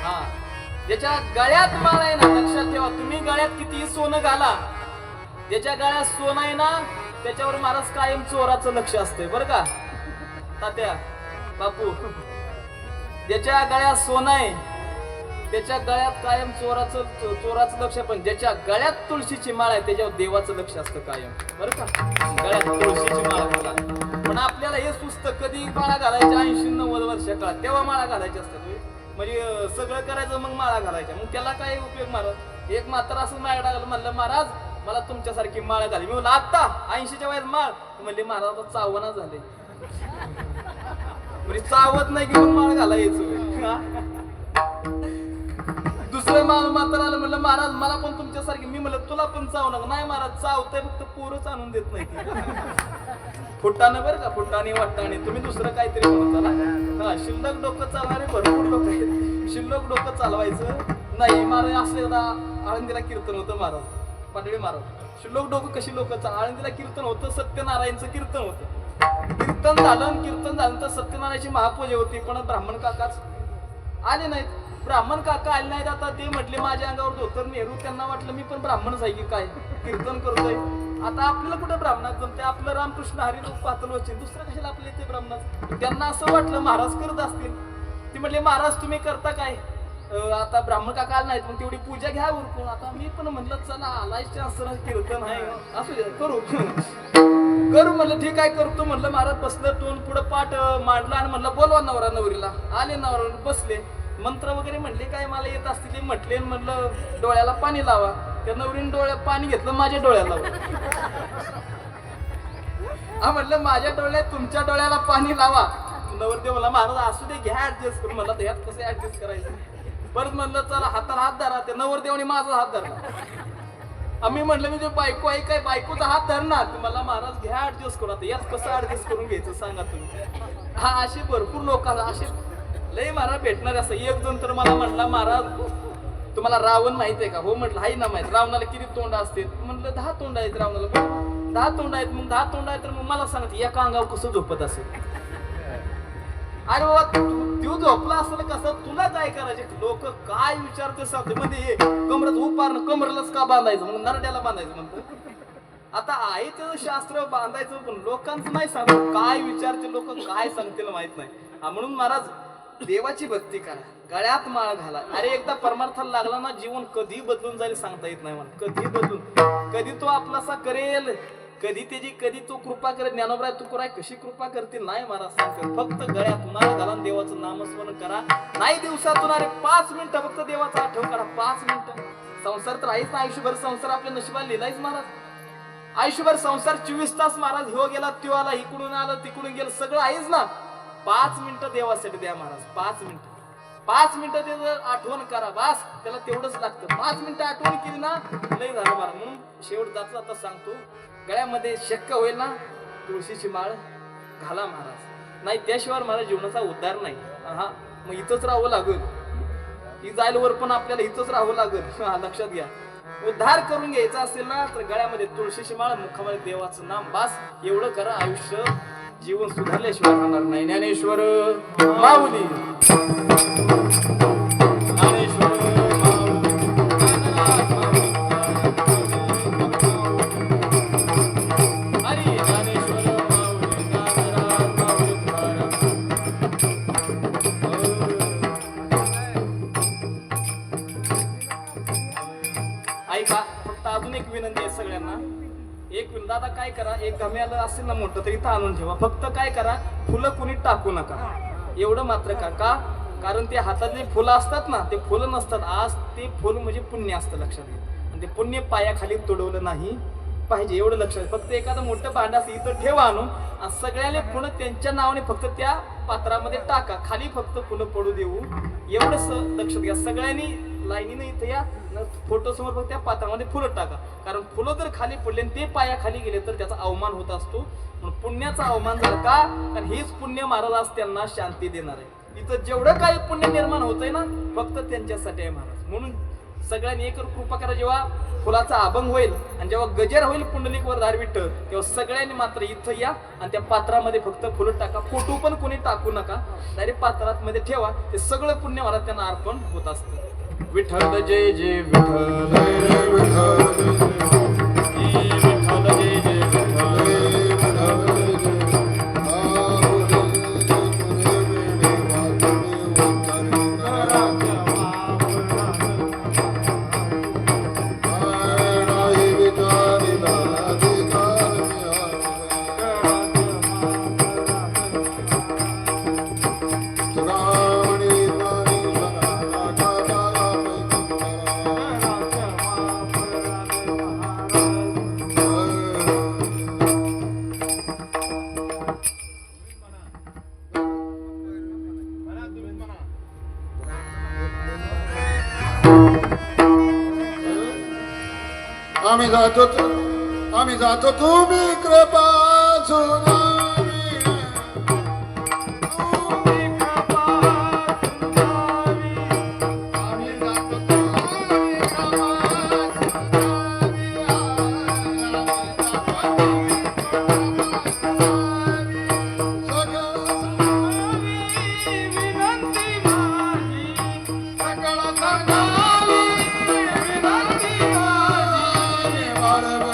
हा, ज्याच्या गळ्यात माळ आहे ना, लक्षात ठेवा, तुम्ही गळ्यात कितीही सोनं घाला, ज्याच्या गळ्यात सोनं आहे ना त्याच्यावर महाराज कायम चोराचं लक्ष असतंय बरं का तात्या बापू. ज्याच्या गळ्यात सोनं आहे त्याच्या गळ्यात कायम चोराचं लक्ष, पण ज्याच्या गळ्यात तुळशीची माळ आहे त्याच्यावर देवाचं लक्ष असतं कायम बरं का. गळ्यात तुळशीची माळ घाला, पण आपल्याला हे सुचतं कधी माळा घालायच्या 80-90 वर्ष काळात, तेव्हा माळा घालायच्या असतात, म्हणजे सगळं करायचं मग माळा घालायच्या, मग त्याला काय उपयोग महाराज. एक मात्र असं माझ्या म्हणलं महाराज मला तुमच्यासारखी माळ घाली, मी म्हणलं आता 80च्या वयात माळ, म्हणले महाराज आता चावना झाले, म्हणजे चावत नाही की मग माळ घालायचं. दुसरं मात्र आलं, म्हणलं महाराज मला पण तुमच्यासारखी, मी म्हणलं तुला पण चावणार नाही महाराज, चावतंय फक्त पोरच आणून देत नाही. फुटानं बरं का, फुटाने वाटाणे, तुम्ही दुसरं काहीतरी म्हणता ना. शिल्लक डोकं चालणारे भरपूर लोक आहेत, शिल्लक डोकं चालवायचं नाही. महाराज असं आळंदीला कीर्तन होतं महाराज, पाटळी महाराज, शिल्लक डोकं कशी लोक आळंदीला कीर्तन होतं, सत्यनारायणचं कीर्तन होतं. कीर्तन झालं तर सत्यनारायणची महापूजा होती, पण ब्राह्मण काकाच आले नाहीत. ब्राह्मण काका आले नाहीत, आता ते म्हटले माझ्या अंगावर धोतर नेहरू, त्यांना वाटलं मी पण ब्राह्मणच आहे की काय, कीर्तन करतोय. आता आपल्याला कुठं ब्राह्मणात जमते, आपलं रामकृष्ण हरी पातळ वचन, दुसरं कशाला आपल्या इथे ब्राह्मणात. त्यांना असं वाटलं महाराज करत असतील, ते म्हटले महाराज तुम्ही करता काय, आता ब्राह्मण काका आले नाहीत, मग तेवढी पूजा घ्या उरकून. आता मी पण म्हणलं चला आलायच्या असं कीर्तन आहे, असू दे करू म्हणलं, ठीक आहे करतो म्हणलं. महाराज बसलं, तोंड पुढं पाठ मांडलं आणि म्हणलं बोलवा नवरा नवरीला. आले नवरा बसले, मंत्र वगैरे म्हणले काय मला येत असतील ते म्हटले, म्हणलं डोळ्याला पाणी लावा. त्या नवरीने डोळ्यात पाणी घेतलं, माझ्या डोळ्याला हा म्हटलं माझ्या डोळ्यात तुमच्या डोळ्याला पाणी लावा. नवरदेव मला महाराज असू दे घ्या ऍडजस्ट करून, मला ह्यात कसं ऍडजस्ट करायचं. परत म्हणलं चला हाताला हात धरा, त्या नवरदेवाने माझा हात धरला. आम्ही म्हटलं मी जे बायको आहे काय, बायकोचा हात धरणार, मला महाराज घ्या ऍडजस्ट करू. आता यात कसं ऍडजस्ट करून घ्यायचं सांगा तुम्ही. हा असे भरपूर लोक असे लय महाराज भेटणार. असं एक जण तर मला म्हटला महाराज तुम्हाला रावण माहित आहे का, हो म्हटलं हाय ना माहित. रावणाला किती तोंड असते, म्हणलं 10 तोंड आहेत रावणाला. 10 तोंड आहेत, मग 10 तोंड आहेत तर मग मला सांगते एका अंगावर कसं झोपत असेल. अरे बाबा तू झोपला असेल कसं, तुला काय करायचे, लोक काय विचारते सांगते मध्ये कमरत उपारणं, कमरलाच का बांधायचं, मग नरड्याला बांधायचं म्हणतो. आता आहे ते शास्त्र बांधायचं, पण लोकांचं नाही सांगत, काय विचारते लोक काय सांगतील माहित नाही. म्हणून महाराज देवाची भक्ती करा, गळ्यात माळ घाला. अरे एकदा परमार्थाला लागला ना जीवन कधी बदलून जाईल सांगता येत नाही मला, कधी बदलून, कधी तो आपलासा करेल, कधी तो कृपा करेल. ज्ञानोबराय तुकोराय कशी कृपा करतील नाही महाराज सांगते. फक्त गळ्यात माळ घाला, देवाचं नामस्मरण करा. नाही दिवसातून अरे 5 मिनिटं फक्त देवाचा आठवण करा, 5 मिनिटं. संसार तर आहेच ना, आयुष्यभर संसार आपल्या नशिबाला लिहिलायच महाराज. आयुष्यभर संसार 24 तास महाराज, हो गेला त्यो आला, इकडून आलं तिकडून गेलं, सगळं आहेच ना. 5 मिनिटं देवासाठी द्या महाराज, 5 मिनिटं. 5 मिनिटं त्याचं आठवण करा, बस त्याला तेवढंच लागतं. 5 मिनिटं आठवण केली ना लय झालं महाराज. म्हणून शेवट जाता जाता सांगतो, गळ्यामध्ये शक्य होईल ना तुळशीची माळ घाला महाराज, नाही त्याशिवाय महाराज जीवनाचा उद्धार नाही. हा मग इथंच राहावं लागेल, ही जायला वर पण आपल्याला इथंच राहावं लागेल. हा लक्षात घ्या, उद्धार करून घ्यायचा असेल ना तर गळ्यामध्ये तुळशीची माळ, मुखामध्ये देवाचं नाम, बास एवढं करा. आयुष्य जीवन सुधारल्याशिवाय राहणार नाही. ज्ञानेश्वर माऊली, ज्ञानेश्वर हरी, ज्ञानेश्वर ऐका, फक्त अजून एक विनंती आहे सगळ्यांना. एक दादा काय करा, एक गम्याला असेल ना मोठं तरी इथं आणून ठेवा. फक्त काय करा, फुलं कुणी टाकू नका, एवढं मात्र का, कारण ते हातातले फुलं असतात ना ते फुलं नसतात. आज ते फुल म्हणजे पुण्य असतं, लक्षात घ्या. आणि ते पुण्य पायाखाली तुडवलं नाही पाहिजे, एवढं लक्षात. फक्त एखादं मोठं भांड असं इथं ठेवा आणून आणि सगळ्याले फुलं त्यांच्या नावाने फक्त त्या पात्रामध्ये टाका, खाली फक्त फुलं पडू देऊ, एवढंच लक्षात घ्या. सगळ्यांनी लाईनीनं इथं या, फोटो समोर फक्त त्या पात्रामध्ये फुलं टाका. कारण फुलं जर खाली पडले आणि ते पायाखाली गेले तर त्याचा अवमान होत असतो. म्हणून पुण्याचा अवमान झाला का, कारण हेच पुण्य महाराज आज त्यांना शांती देणार आहे. इथं जेवढं काही पुण्य निर्माण होतंय ना फक्त त्यांच्यासाठी आहे महाराज. म्हणून सगळ्यांनी एक कृपा करा, जेव्हा फुलाचा अभंग होईल आणि जेव्हा गजर होईल पुंडलिक वरदार विठ्ठल, तेव्हा सगळ्यांनी मात्र इथं या आणि त्या पात्रामध्ये फक्त फुलं टाका. फोटो पण कोणी टाकू नका, डायरेक्ट पात्रात मध्ये ठेवा. ते सगळं पुण्य महाराज त्यांना अर्पण होत असतं. विठ्ठल जय जय विठ्ठल, विठ्ठल जय जय आम्ही जातो तुम्ही कृपा सुनावी. आम्ही जातो तुम्ही वरुण